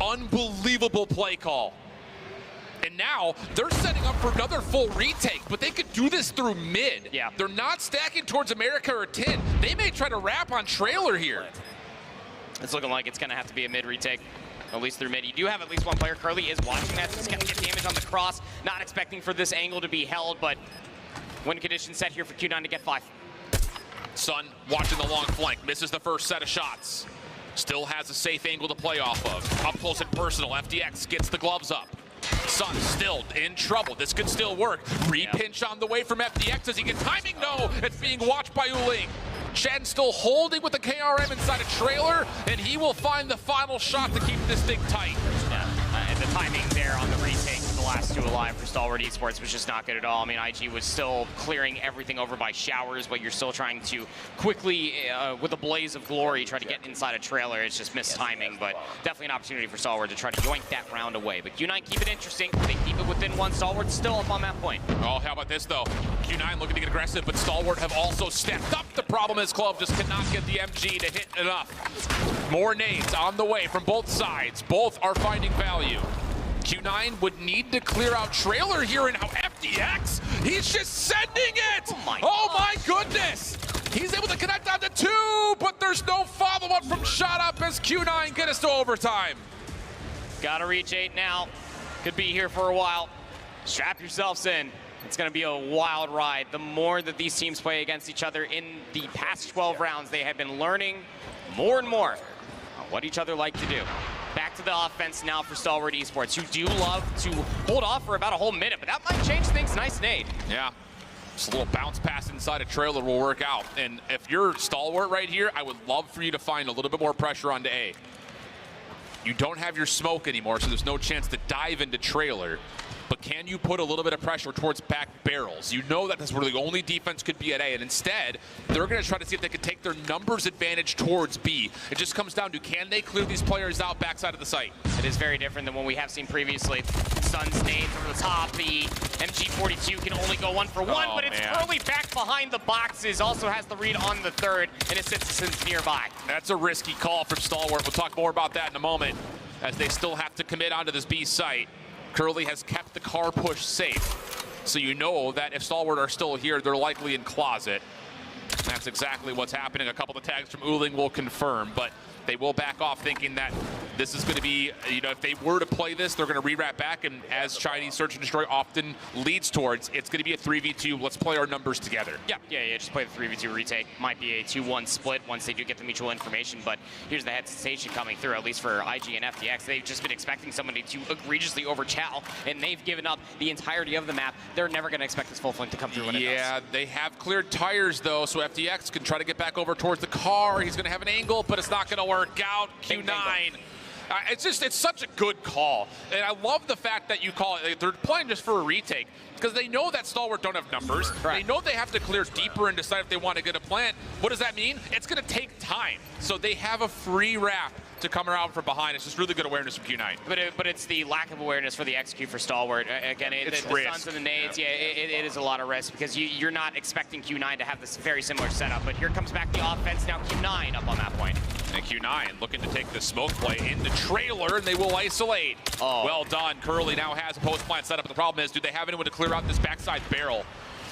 Unbelievable play call. And now they're setting up for another full retake, but they could do this through mid.
Yeah.
They're not stacking towards America or Tin. They may try to wrap on trailer here.
It's looking like it's going to have to be a mid retake, at least through mid. You do have at least one player. Curly is watching that. He's going to get damage on the cross. Not expecting for this angle to be held, but win condition set here for Q9 to get 5.
Sun watching the long flank. Misses the first set of shots. Still has a safe angle to play off of. Up close and personal. FDX gets the gloves up. Sun still in trouble. This could still work. Re-pinch on the way from FDX. Does he get timing? No, it's being watched by Uling. Shen still holding with the KRM inside a trailer, and he will find the final shot to keep this thing tight.
And the timing there on the retake for the last two alive for Stalwart Esports was just not good at all. I mean, IG was still clearing everything over by showers, but you're still trying to quickly, with a blaze of glory, try to get inside a trailer. It's just missed timing, but definitely an opportunity for Stalwart to try to yoink that round away. But Q9 keep it interesting. They keep it within one. Stalwart's still up on that point.
Oh, how about this, though? Q9 looking to get aggressive, but Stalwart have also stepped up. The problem is Club just cannot get the MG to hit enough. More nades on the way from both sides. Both are finding value. Q9 would need to clear out trailer here, and now FDX, he's just sending it! Oh my goodness! He's able to connect on the 2, but there's no follow-up from Shot Up as Q9 get us to overtime.
Gotta reach 8 now. Could be here for a while. Strap yourselves in. It's going to be a wild ride. The more that these teams play against each other in the past 12 rounds, they have been learning more and more on what each other like to do. Back to the offense now for Stalwart Esports, who do love to hold off for about a whole minute, but that might change things. Nice nade.
Yeah. Just a little bounce pass inside a trailer will work out. And if you're Stalwart right here, I would love for you to find a little bit more pressure onto A. You don't have your smoke anymore, so there's no chance to dive into trailer. But can you put a little bit of pressure towards back barrels? You know that that's where the only defense could be at A, and instead, they're going to try to see if they can take their numbers advantage towards B. It just comes down to, can they clear these players out backside of the site?
It is very different than what we have seen previously. Suns nades over the top. The MG42 can only go 1 for 1, but it's Curly back behind the boxes. Also has the read on the third, and Citizens nearby.
That's a risky call from Stalwart. We'll talk more about that in a moment, as they still have to commit onto this B site. Curly has kept the car push safe, so you know that if Stalwart are still here, they're likely in closet. That's exactly what's happening. A couple of tags from Uling will confirm, but they will back off thinking that this is going to be, you know, if they were to play this, they're going to re-wrap back, and as Chinese Search and Destroy often leads towards, it's going to be a 3v2. Let's play our numbers together.
Yeah, just play the 3v2 retake. Might be a 2-1 split once they do get the mutual information, but here's the hesitation coming through, at least for IG and FDX. They've just been expecting somebody to egregiously overchow, and they've given up the entirety of the map. They're never going to expect this full flank to come through when it does.
Yeah, they have cleared tires, though, so FDX can try to get back over towards the car. He's going to have an angle, but it's not going to work out. Q9 It's such a good call. And I love the fact that you call it, they're playing just for a retake, because they know that Stalwart don't have numbers. They know they have to clear deeper and decide if they want to get a plant. What does that mean? It's going to take time. So they have a free wrap to come around from behind. It's just really good awareness from Q9.
But it's the lack of awareness for the execute for Stalwart. Again, the Suns and the nades, it is a lot of risk, because you're not expecting Q9 to have this very similar setup. But here comes back the offense. Now Q9 up on that point.
And Q9 looking to take the smoke play in the trailer, and they will isolate. Oh. Well done. Curly now has a post plant set up. But the problem is, do they have anyone to clear out this backside barrel?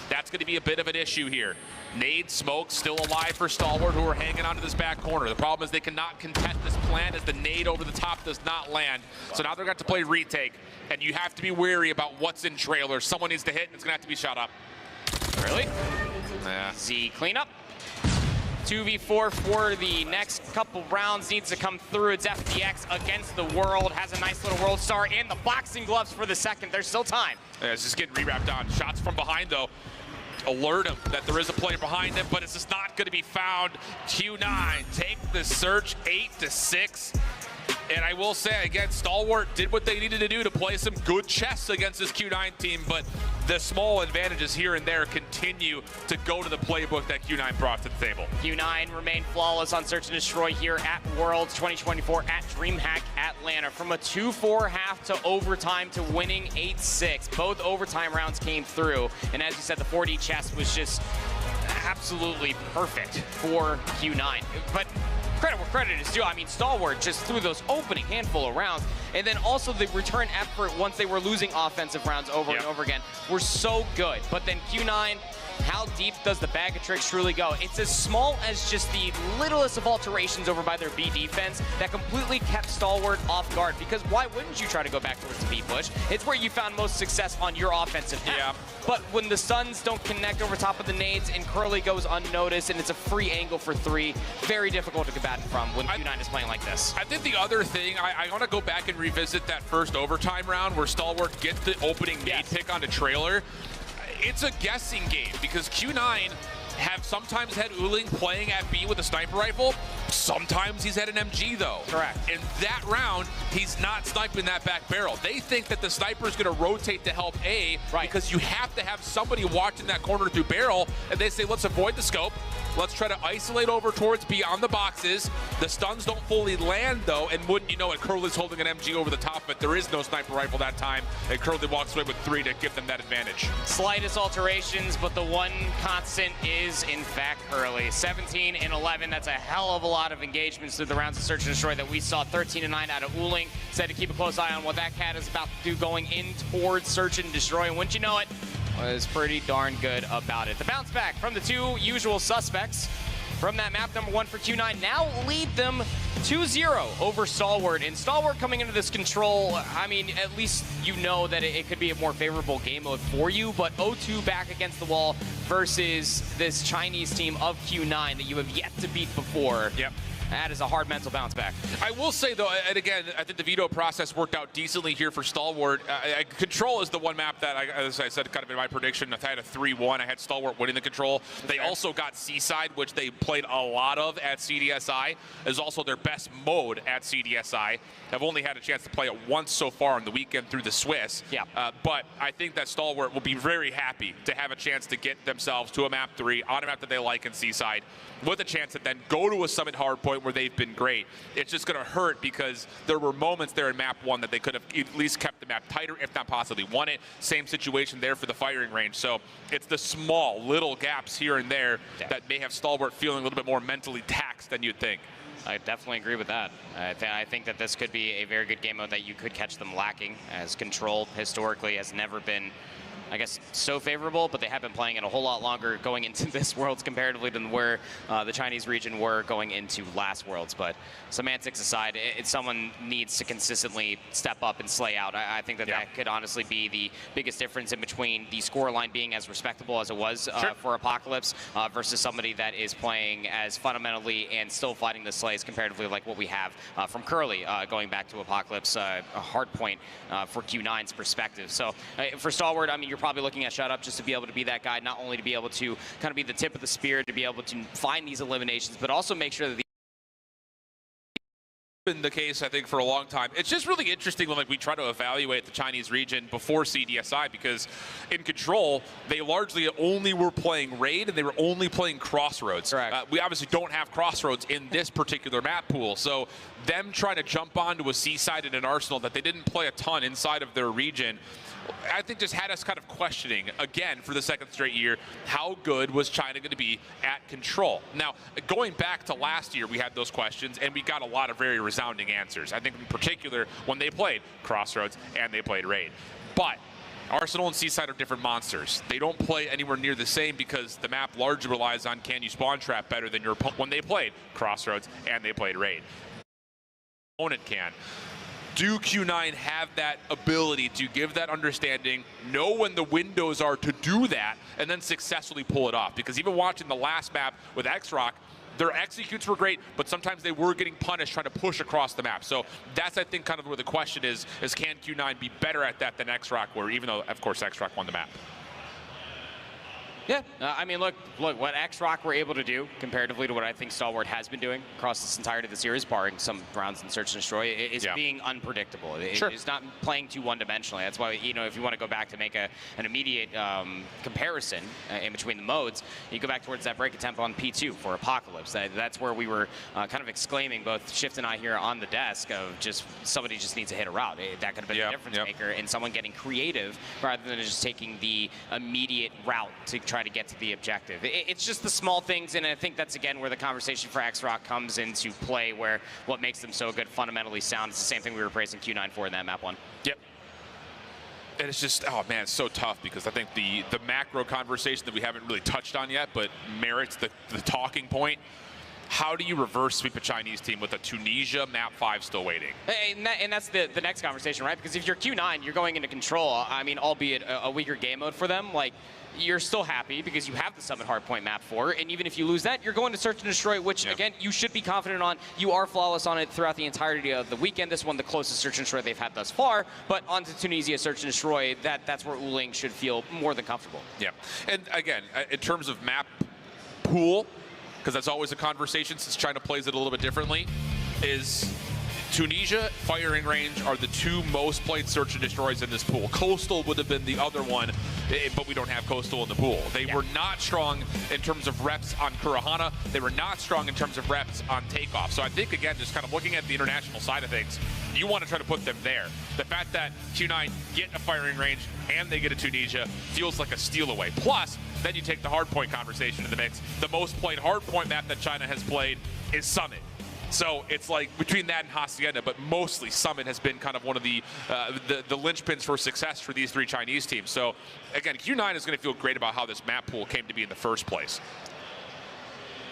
That's going to be a bit of an issue here. Nade smoke still alive for Stalwart, who are hanging onto this back corner. The problem is they cannot contest this plant as the nade over the top does not land. So now they're going to play retake, and you have to be wary about what's in trailer. Someone needs to hit, and it's going to have to be shot up.
Really?
Yeah.
Z cleanup. 2v4 for the next couple rounds needs to come through. It's FDX against the world. Has a nice little world star in the boxing gloves for the second. There's still time.
Yeah, it's just getting rewrapped on. Shots from behind, though. Alert him that there is a player behind him, but it's just not going to be found. Q9 take the search 8-6. And I will say, again, Stalwart did what they needed to do to play some good chess against this Q9 team, but the small advantages here and there continue to go to the playbook that Q9 brought to the table.
Q9 remained flawless on Search and Destroy here at Worlds 2024 at DreamHack Atlanta. From a 2-4 half to overtime to winning 8-6. Both overtime rounds came through. And as you said, the 4D chess was just absolutely perfect for Q9. But credit where credit is due. I mean, Stalwart just threw those opening handful of rounds, and then also the return effort once they were losing offensive rounds over and over again were so good. But then Q9, how deep does the bag of tricks truly go? It's as small as just the littlest of alterations over by their B defense that completely kept Stalwart off guard, because why wouldn't you try to go back towards the B push? It's where you found most success on your offensive half.
Yeah.
But when the Suns don't connect over top of the nades and Curly goes unnoticed and it's a free angle for three, very difficult to combat from when Q9 is playing like this.
I think the other thing, I want to go back and revisit that first overtime round where Stalwart gets the opening nade pick onto trailer. It's a guessing game because Q9 have sometimes had Uling playing at B with a sniper rifle. Sometimes he's had an MG, though.
Correct.
In that round, he's not sniping that back barrel. They think that the sniper is going to rotate to help A because you have to have somebody watching that corner through barrel, and they say, let's avoid the scope. Let's try to isolate over towards B on the boxes. The stuns don't fully land, though, and wouldn't you know it, Curly's holding an MG over the top, but there is no sniper rifle that time, and Curly walks away with 3 to give them that advantage.
Slightest alterations, but the one constant is, in fact, Curly. 17 and 11, that's a hell of a lot of engagements through the rounds of Search and Destroy that we saw. 13 and 9 out of Uling. Said to keep a close eye on what that cat is about to do going in towards Search and Destroy, and wouldn't you know it, was pretty darn good about it. The bounce back from the two usual suspects from that map number 1 for Q9 now lead them 2-0 over Stalwart. And Stalwart coming into this control, I mean, at least you know that it could be a more favorable game mode for you, but 0-2 back against the wall versus this Chinese team of Q9 that you have yet to beat before.
Yep.
That is a hard mental bounce back.
I will say, though, and again, I think the veto process worked out decently here for Stalwart. Control is the one map that, as I said, kind of in my prediction, I had a 3-1. I had Stalwart winning the Control. They also got Seaside, which they played a lot of at CDSI, is also their best mode at CDSI. I've only had a chance to play it once so far on the weekend through the Swiss.
Yeah.
But I think that Stalwart will be very happy to have a chance to get themselves to a map 3 on a map that they like in Seaside, with a chance to then go to a Summit hardpoint where they've been great. It's just going to hurt because there were moments there in map 1 that they could have at least kept the map tighter, if not possibly won it. Same situation there for the firing range. So it's the small little gaps here and there that may have Stalwart feeling a little bit more mentally taxed than you'd think.
I definitely agree with that. I think that this could be a very good game mode that you could catch them lacking, as Control historically has never been, I guess, so favorable, but they have been playing it a whole lot longer going into this Worlds comparatively than where the Chinese region were going into last Worlds. But semantics aside, someone needs to consistently step up and slay out. I think that that could honestly be the biggest difference in between the scoreline being as respectable as it was for Apocalypse versus somebody that is playing as fundamentally and still fighting the slays comparatively like what we have from Curly going back to Apocalypse, a hard point for Q9's perspective. So for Stalwart, I mean, you're probably looking at Shut Up just to be able to be that guy, not only to be able to kind of be the tip of the spear, to be able to find these eliminations, but also make sure that
been the case, I think, for a long time. It's just really interesting when we try to evaluate the Chinese region before CDSI, because in Control, they largely only were playing Raid and they were only playing Crossroads. We obviously don't have Crossroads in this particular map pool, so them trying to jump onto a Seaside and an Arsenal that they didn't play a ton inside of their region, I think just had us kind of questioning, again, for the second straight year, how good was China going to be at Control? Now, going back to last year, we had those questions, and we got a lot of very resounding answers. I think in particular when they played Crossroads and they played Raid. But Arsenal and Seaside are different monsters. They don't play anywhere near the same because the map largely relies on can you spawn trap better than your opponent. When they played Crossroads and they played Raid, opponent can. Do Q9 have that ability to give that understanding, know when the windows are to do that, and then successfully pull it off? Because even watching the last map with X-Rock, their executes were great, but sometimes they were getting punished trying to push across the map. So that's, I think, kind of where the question is can Q9 be better at that than X-Rock were, even though, of course, X-Rock won the map?
Yeah, I mean, look, what X-Rock were able to do comparatively to what I think Stalwart has been doing across this entirety of the series, barring some rounds in Search and Destroy, is being unpredictable. It's not playing too one-dimensionally. That's why, you know, if you want to go back to make an immediate comparison in between the modes, you go back towards that break attempt on P2 for Apocalypse. That's where we were kind of exclaiming, both Shift and I here on the desk, of just somebody just needs to hit a route. That could have been the difference maker, and someone getting creative rather than just taking the immediate route to try to get to the objective. It's just the small things, and I think that's, again, where the conversation for X-Rock comes into play, where what makes them so good, fundamentally sound. It's the same thing we were praising Q9 for in that map one.
Yep. And it's just, oh man, it's so tough, because I think the macro conversation that we haven't really touched on yet, but merits the talking point. How do you reverse sweep a Chinese team with a Tunisia map 5 still waiting?
And that's the next conversation, right? Because if you're Q9, you're going into Control. I mean, albeit a weaker game mode for them, like, you're still happy because you have the Summit Hardpoint map 4, and even if you lose that, you're going to Search and Destroy, which, again, you should be confident on. You are flawless on it throughout the entirety of the weekend. This one, the closest Search and Destroy they've had thus far, but onto Tunisia Search and Destroy, that's where Uling should feel more than comfortable. Yeah,
and again, in terms of map pool, because that's always a conversation since China plays it a little bit differently, is Tunisia, Firing Range are the two most played Search and Destroys in this pool. Coastal would have been the other one, but we don't have Coastal in the pool. They were not strong in terms of reps on Kurahana. They were not strong in terms of reps on Takeoff. So I think, again, just kind of looking at the international side of things, you want to try to put them there. The fact that Q9 get a Firing Range and they get a Tunisia feels like a steal away. Plus, then you take the hardpoint conversation in the mix. The most played hardpoint map that China has played is Summit. So it's like between that and Hacienda, but mostly Summit has been kind of one of the linchpins for success for these three Chinese teams. So again, Q9 is going to feel great about how this map pool came to be in the first place.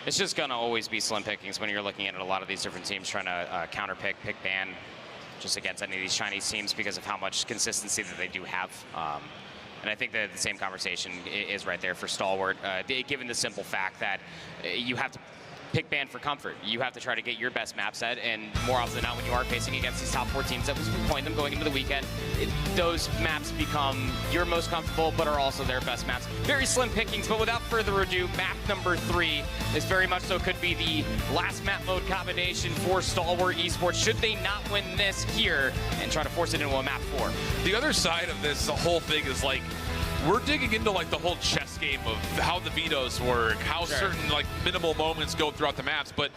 It's just going to always be slim pickings when you're looking at a lot of these different teams trying to counter pick ban just against any of these Chinese teams because of how much consistency that they do have. And I think that the same conversation is right there for Stalwart, given the simple fact that you have to pick ban for comfort. You have to try to get your best map set, and more often than not, when you are facing against these top 4 teams that was playing them going into the weekend, those maps become your most comfortable, but are also their best maps. Very slim pickings, but without further ado, map number 3 is very much so could be the last map mode combination for Stalwart Esports, should they not win this here and try to force it into a map 4.
The other side of this, the whole thing is like, we're digging into like the whole chess game of how the vetoes work, how certain like minimal moments go throughout the maps, but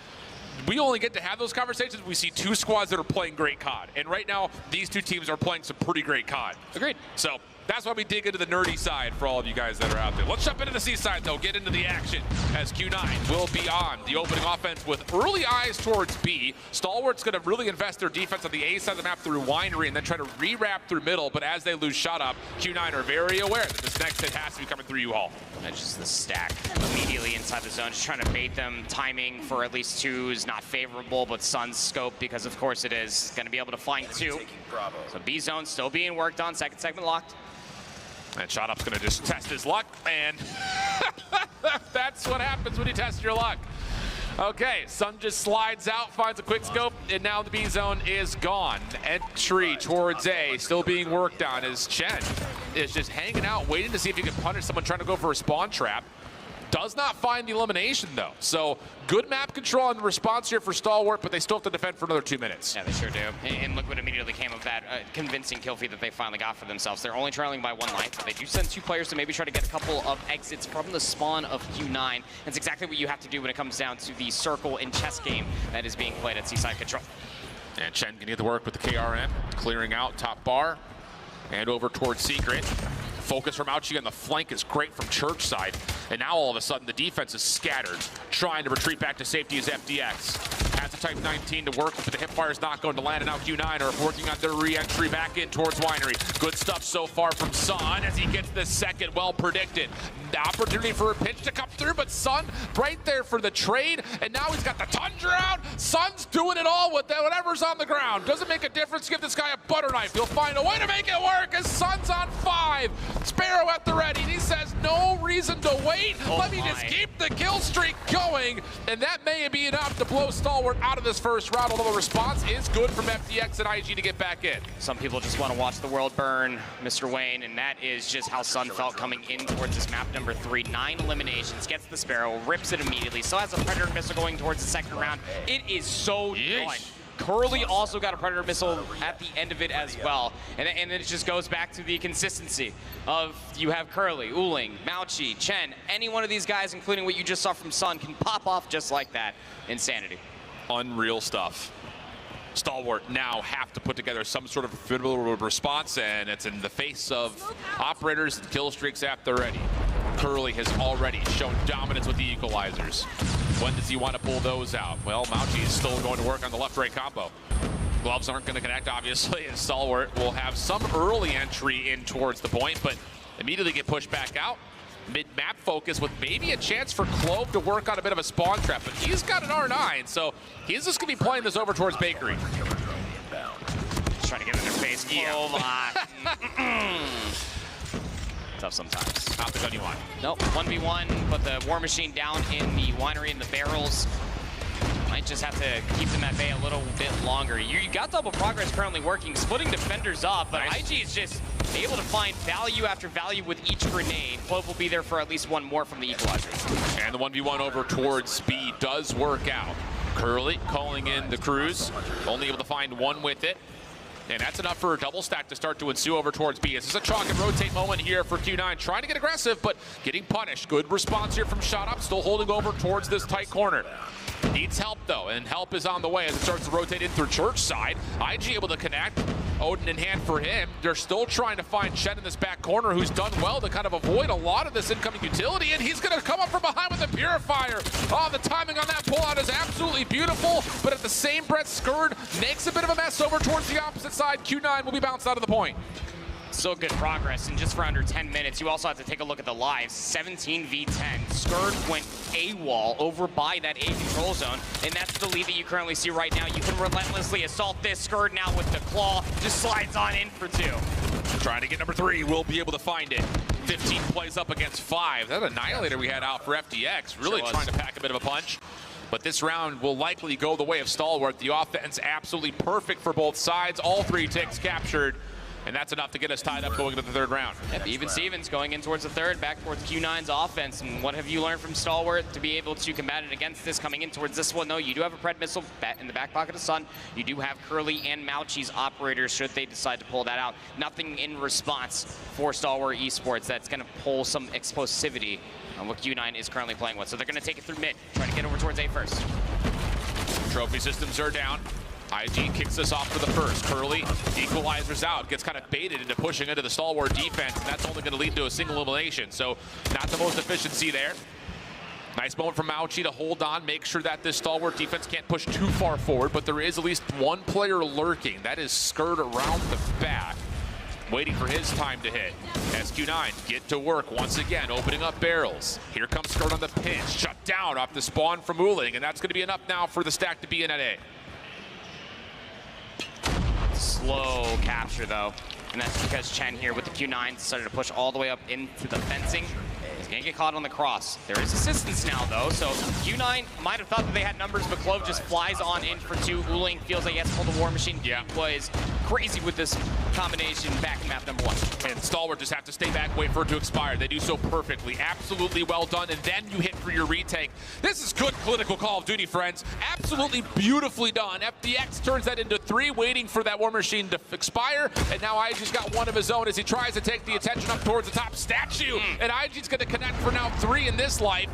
we only get to have those conversations. We see 2 squads that are playing great COD, and right now these 2 teams are playing some pretty great COD.
Agreed.
So that's why we dig into the nerdy side for all of you guys that are out there. Let's jump into the Seaside, though, get into the action as Q9 will be on the opening offense with early eyes towards B. Stalwart's going to really invest their defense on the A side of the map through Winery and then try to re-wrap through middle, but as they lose shot up, Q9 are very aware that this next hit has to be coming through U-Haul.
And just the stack immediately inside the zone, just trying to bait them. Timing for at least 2 is not favorable, but Sun's scope, because of course it is, going to be able to find 2. So B zone still being worked on, second segment locked.
And Shot Up's gonna just test his luck, and that's what happens when you test your luck. Okay, Sun just slides out, finds a quick scope, and now the B zone is gone. Entry towards A, still being worked on as Chen is just hanging out, waiting to see if he can punish someone trying to go for a spawn trap. Does not find the elimination, though. So good map control on the response here for Stalwart, but they still have to defend for another 2 minutes.
Yeah, they sure do. And look what immediately came of that convincing kill feed that they finally got for themselves. They're only trailing by 1 life, but they do send 2 players to maybe try to get a couple of exits from the spawn of Q9. That's exactly what you have to do when it comes down to the circle and chess game that is being played at Seaside Control.
And Chen can get to work with the KRM, clearing out top bar and over towards Secret. Focus from Ouchi on the flank is great from Church side. And now all of a sudden the defense is scattered. Trying to retreat back to safety is FDX. Has a Type 19 to work, but the hipfire's not going to land, and now Q9 are working on their re-entry back in towards Winery. Good stuff so far from Sun as he gets the second, well predicted. The opportunity for a pinch to come through, but Sun right there for the trade, and now he's got the Tundra out. Sun's doing it all with whatever's on the ground. Doesn't make a difference. Give this guy a butter knife. He'll find a way to make it work as Sun's on 5. Sparrow at the ready, and he says no reason to wait. Let me just keep the kill streak going, and that may be enough to blow Stalwart out of this first round, although the response is good from FDX and IG to get back in.
Some people just want to watch the world burn, Mr. Wayne, and that is just how Sun felt coming in towards this map number 3. 9 eliminations, gets the Sparrow, rips it immediately, still has a Predator missile going towards the second round. It is so done. Curly also got a Predator missile at the end of it as well. And it just goes back to the consistency of you have Curly, Uling, Mauchi, Chen, any one of these guys, including what you just saw from Sun, can pop off just like that. Insanity.
Unreal stuff. Stalwart now have to put together some sort of formidable response, and it's in the face of operators and kill streaks at the ready. Curly has already shown dominance with the equalizers. When does he want to pull those out? Well, Mauchi is still going to work on the left-right combo. Gloves aren't going to connect, obviously, and Stalwart will have some early entry in towards the point, but immediately get pushed back out. Mid-map focus with maybe a chance for Clube to work on a bit of a spawn trap, but he's got an R9, so he's just going to be playing this over towards Bakery.
Just trying to get in their face. Tough sometimes.
Not the gun you want.
Nope, 1v1, but the War Machine down in the Winery and the barrels. Might just have to keep them at bay a little bit longer. You got double progress currently working, splitting defenders up, but nice. IG is just able to find value after value with each grenade. Clube will be there for at least one more from the equalizers.
And the 1v1 over towards B does work out. Curly calling in the cruise, only able to find one with it. And that's enough for a double stack to start to ensue over towards B. This is a chalk and rotate moment here for Q9. Trying to get aggressive, but getting punished. Good response here from Shot Up, still holding over towards this tight corner. Needs help, though, and help is on the way as it starts to rotate in through Church side. IG able to connect. Odin in hand for him. They're still trying to find Chen in this back corner, who's done well to kind of avoid a lot of this incoming utility, and he's going to come up from behind with a Purifier. Oh, the timing on that pullout is absolutely beautiful, but at the same breath, Skurd makes a bit of a mess over towards the opposite side. Q9 will be bounced out of the point.
So good progress, and just for under 10 minutes, you also have to take a look at the lives. 17 v 10. Skurd went AWOL over by that A control zone, and that's the lead that you currently see right now. You can relentlessly assault this. Skurd now with the claw just slides on in for 2.
Trying to get number 3, will be able to find it. 15 plays up against 5. That Annihilator we had out for FDX, really trying to pack a bit of a punch. But this round will likely go the way of Stalwart. The offense absolutely perfect for both sides. All 3 ticks captured. And that's enough to get us tied up going into the third round.
Yep, even Stevens going in towards the third, back towards Q9's offense. And what have you learned from Stalwart to be able to combat it against this coming in towards this one, though? You do have a Pred missile in the back pocket of Sun. You do have Curly and Mauchi's operators should they decide to pull that out. Nothing in response for Stalwart Esports that's going to pull some explosivity on what Q9 is currently playing with. So they're going to take it through mid, trying to get over towards A first.
Trophy systems are down. IG kicks this off for the first. Curly equalizers out, gets kind of baited into pushing into the Stalwart defense, and that's only going to lead to a single elimination. So not the most efficiency there. Nice moment from Mauchi to hold on, make sure that this Stalwart defense can't push too far forward, but there is at least one player lurking. That is Skurd around the back, waiting for his time to hit. As Q9 get to work once again, opening up barrels. Here comes Skurd on the pinch, shut down off the spawn from Uling, and that's going to be enough now for the stack to be in at A.
Slow capture, though. And that's because Chen here with the Q9 decided to push all the way up into the fencing. Can't get caught on the cross. There is assistance now, though, so Q9 might have thought that they had numbers, but Clove just flies on in for 2. Uling feels like he has to pull the War Machine.
Yeah.
He was crazy with this combination back in map number 1.
And Stalwart just have to stay back, wait for it to expire. They do so perfectly. Absolutely well done, and then you hit for your retake. This is good clinical Call of Duty, friends. Absolutely beautifully done. FDX turns that into 3, waiting for that War Machine to expire, and now IG's got 1 of his own as he tries to take the attention up towards the top statue, and IG's going to connect for now 3 in this life.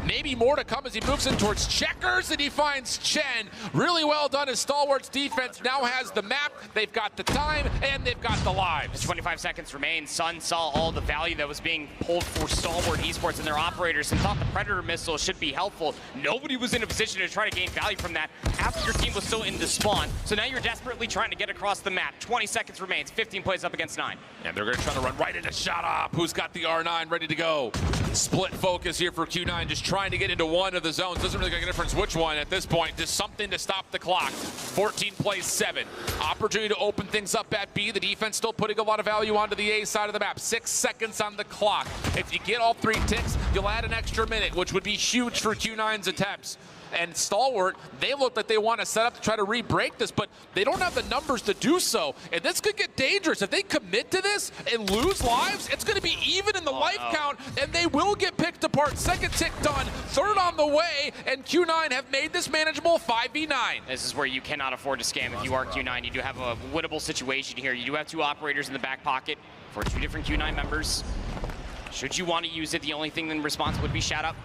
Maybe more to come as he moves in towards Checkers, and he finds Chen. Really well done as Stalwart's defense now has the map, they've got the time, and they've got the lives.
25 seconds remain. Sun saw all the value that was being pulled for Stalwart Esports and their operators and thought the Predator missile should be helpful. Nobody was in a position to try to gain value from that after your team was still in the spawn. So now you're desperately trying to get across the map. 20 seconds remains. 15 plays up against 9.
And they're going to try to run right into Shot Up, who's got the R9 ready to go. Split focus here for Q9, just trying to get into one of the zones. Doesn't really make a difference which one at this point. Just something to stop the clock. 14 plays 7. Opportunity to open things up at B. The defense still putting a lot of value onto the A side of the map. 6 seconds on the clock. If you get all 3 ticks, you'll add an extra minute, which would be huge for Q9's attempts. And Stalwart, they look like they want to set up to try to re-break this, but they don't have the numbers to do so. And this could get dangerous. If they commit to this and lose lives, it's going to be even in the life count, and they will get picked apart. 2nd tick done, 3rd on the way, and Q9 have made this manageable 5v9.
This is where you cannot afford to scam if you are Q9. You do have a winnable situation here. You do have 2 operators in the back pocket for 2 different Q9 members. Should you want to use it, the only thing in response would be Shout Up.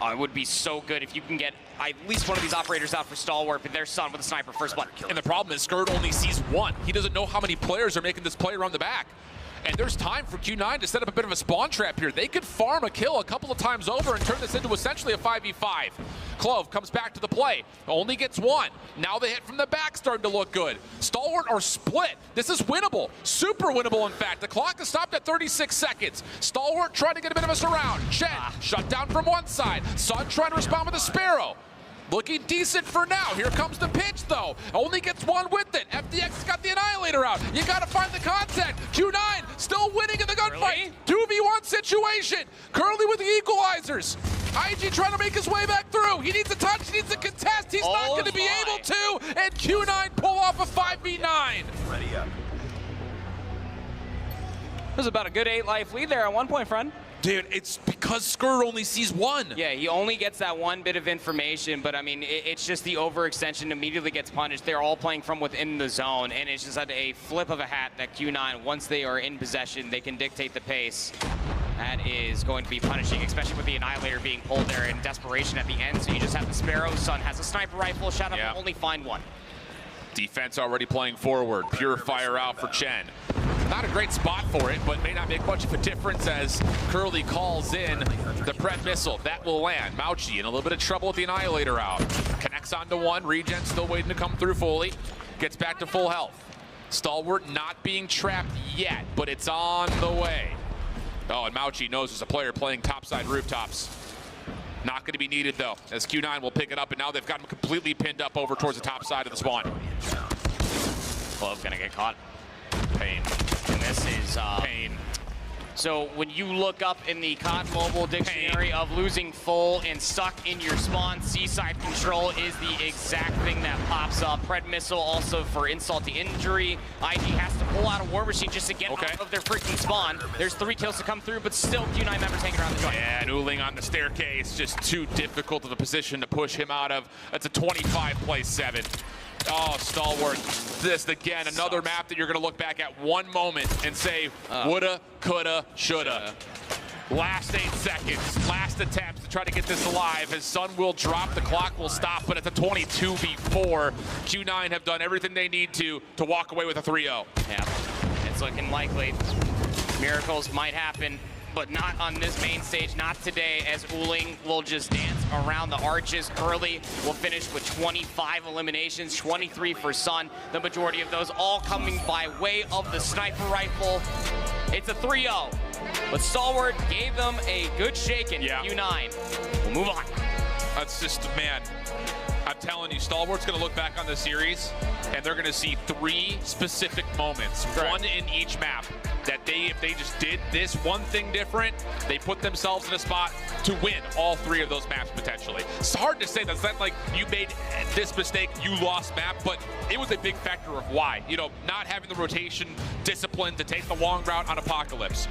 It would be so good if you can get at least one of these operators out for Stalwart, but there's Sun with a sniper, first blood.
And the problem is Skirt only sees 1. He doesn't know how many players are making this play around the back. And there's time for Q9 to set up a bit of a spawn trap here. They could farm a kill a couple of times over and turn this into essentially a 5v5. Clove comes back to the play, only gets 1. Now the hit from the back starting to look good. Stalwart are split. This is winnable, super winnable in fact. The clock is stopped at 36 seconds. Stalwart trying to get a bit of a surround. Chen shut down from one side. Sun trying to respond with a Sparrow. Looking decent for now. Here comes the pitch, though. Only gets 1 with it. FDX got the Annihilator out. You got to find the contact. Q9 still winning in the gunfight. 2v1 situation. Curly with the equalizers. IG trying to make his way back through. He needs a touch. He needs a contest. He's not going to be able to. And Q9 pull off a 5v9.
Ready up.
It was about a good 8 life lead there at one point, friend.
Dude, it's because Skur only sees 1.
Yeah, he only gets that 1 bit of information, but I mean, it's just the overextension immediately gets punished. They're all playing from within the zone, and it's just at a flip of a hat that Q9, once they are in possession, they can dictate the pace. That is going to be punishing, especially with the Annihilator being pulled there in desperation at the end, so you just have the Sparrow. Sun has a sniper rifle, Shout Up will only find 1.
Defense already playing forward. Pure fire out for Chen. Not a great spot for it, but may not make much of a difference as Curly calls in the Pred missile. That will land. Mauchi in a little bit of trouble with the Annihilator out. Connects onto 1. Regen still waiting to come through fully. Gets back to full health. Stalwart not being trapped yet, but it's on the way. Oh, and Mauchi knows there's a player playing topside rooftops. Not going to be needed, though, as Q9 will pick it up, and now they've got him completely pinned up over towards the top side of the spawn.
Clove gonna get caught.
Pain.
And this is
Pain.
So when you look up in the COD Mobile dictionary of losing full and stuck in your spawn, Seaside Control is the exact thing that pops up. Pred Missile also for insult to injury. IG has to pull out a War Machine just to get out of their freaking spawn. There's 3 kills to come through, but still Q9 members hanging around the joint.
Yeah, and Uling on the staircase, just too difficult of a position to push him out of. That's a 25 play 7. Oh, Stalwart. This, again, another map that you're going to look back at one moment and say, woulda, coulda, shoulda. Last 8 seconds, last attempts to try to get this alive. His Sun will drop, the clock will stop, but it's a 22v4. Q9 have done everything they need to walk away with a 3-0.
Yeah, it's looking likely. Miracles might happen, but not on this main stage, not today, as Uling will just dance around the arches. Curly will finish with 25 eliminations, 23 for Sun. The majority of those all coming by way of the sniper rifle. It's a 3-0, but Stalwart gave them a good shaking. Q9 will move on.
That's just, man, I'm telling you, Stalwart's going to look back on the series, and they're going to see 3 specific moments, one in each map. that if they just did this one thing different, they put themselves in a spot to win all 3 of those maps potentially. It's hard to say. That's not like you made this mistake, you lost map, but it was a big factor of why. You know, not having the rotation discipline to take the long route on Apocalypse.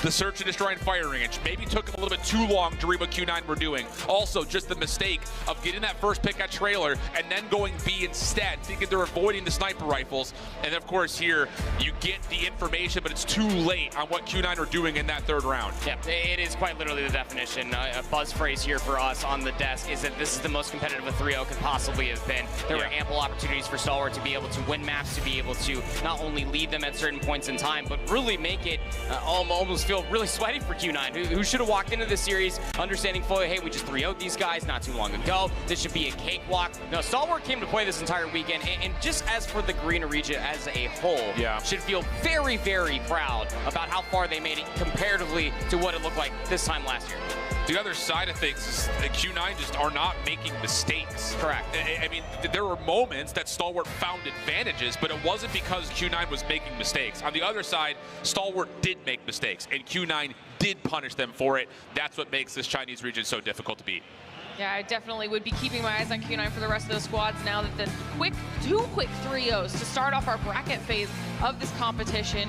The search and destroy and fire range maybe took a little bit too long to read what Q9 were doing. Also, just the mistake of getting that first pick at trailer and then going B instead, thinking they're avoiding the sniper rifles. And of course here, you get the information, but it's too late on what Q9 are doing in that 3rd round.
Yeah, it is quite literally the definition. A buzz phrase here for us on the desk is that this is the most competitive a 3-0 could possibly have been. There were ample opportunities for Stalwart to be able to win maps, to be able to not only lead them at certain points in time, but really make it almost feel really sweaty for Q9, who should have walked into this series understanding fully, hey, we just 3-0'd these guys not too long ago. This should be a cakewalk. No, Stalwart came to play this entire weekend, and just as for the Garena region as a whole, should feel very, very proud about how far they made it comparatively to what it looked like this time last year.
The other side of things is that Q9 just are not making mistakes.
Correct.
I mean, there were moments that Stalwart found advantages, but it wasn't because Q9 was making mistakes. On the other side, Stalwart did make mistakes, and Q9 did punish them for it. That's what makes this Chinese region so difficult to beat.
Yeah, I definitely would be keeping my eyes on Q9 for the rest of those squads now that the two quick 3-0s to start off our bracket phase of this competition.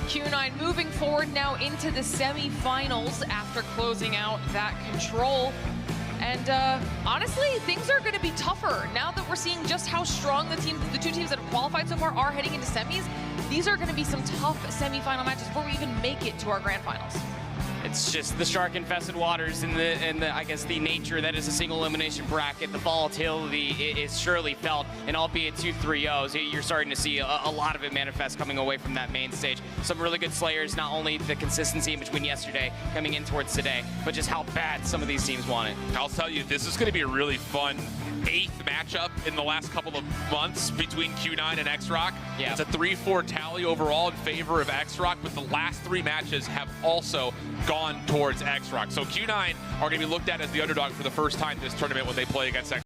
Q9 moving forward now into the semifinals after closing out that control. And honestly, things are going to be tougher now that we're seeing just how strong the 2 teams that have qualified so far are heading into semis. These are going to be some tough semifinal matches before we even make it to our grand finals.
It's just the shark-infested waters and the I guess the nature that is a single elimination bracket. The volatility is surely felt, and albeit 2 3-0s, you're starting to see a lot of it manifest coming away from that main stage. Some really good slayers, not only the consistency between yesterday coming in towards today, but just how bad some of these teams want it.
I'll tell you, this is going to be a really fun 8th matchup in the last couple of months between Q9 and X-Rock.
Yeah.
It's a 3-4 tally overall in favor of X-Rock, but the last 3 matches have also gone towards X-Rock. So Q9 are going to be looked at as the underdog for the first time this tournament when they play against X-Rock.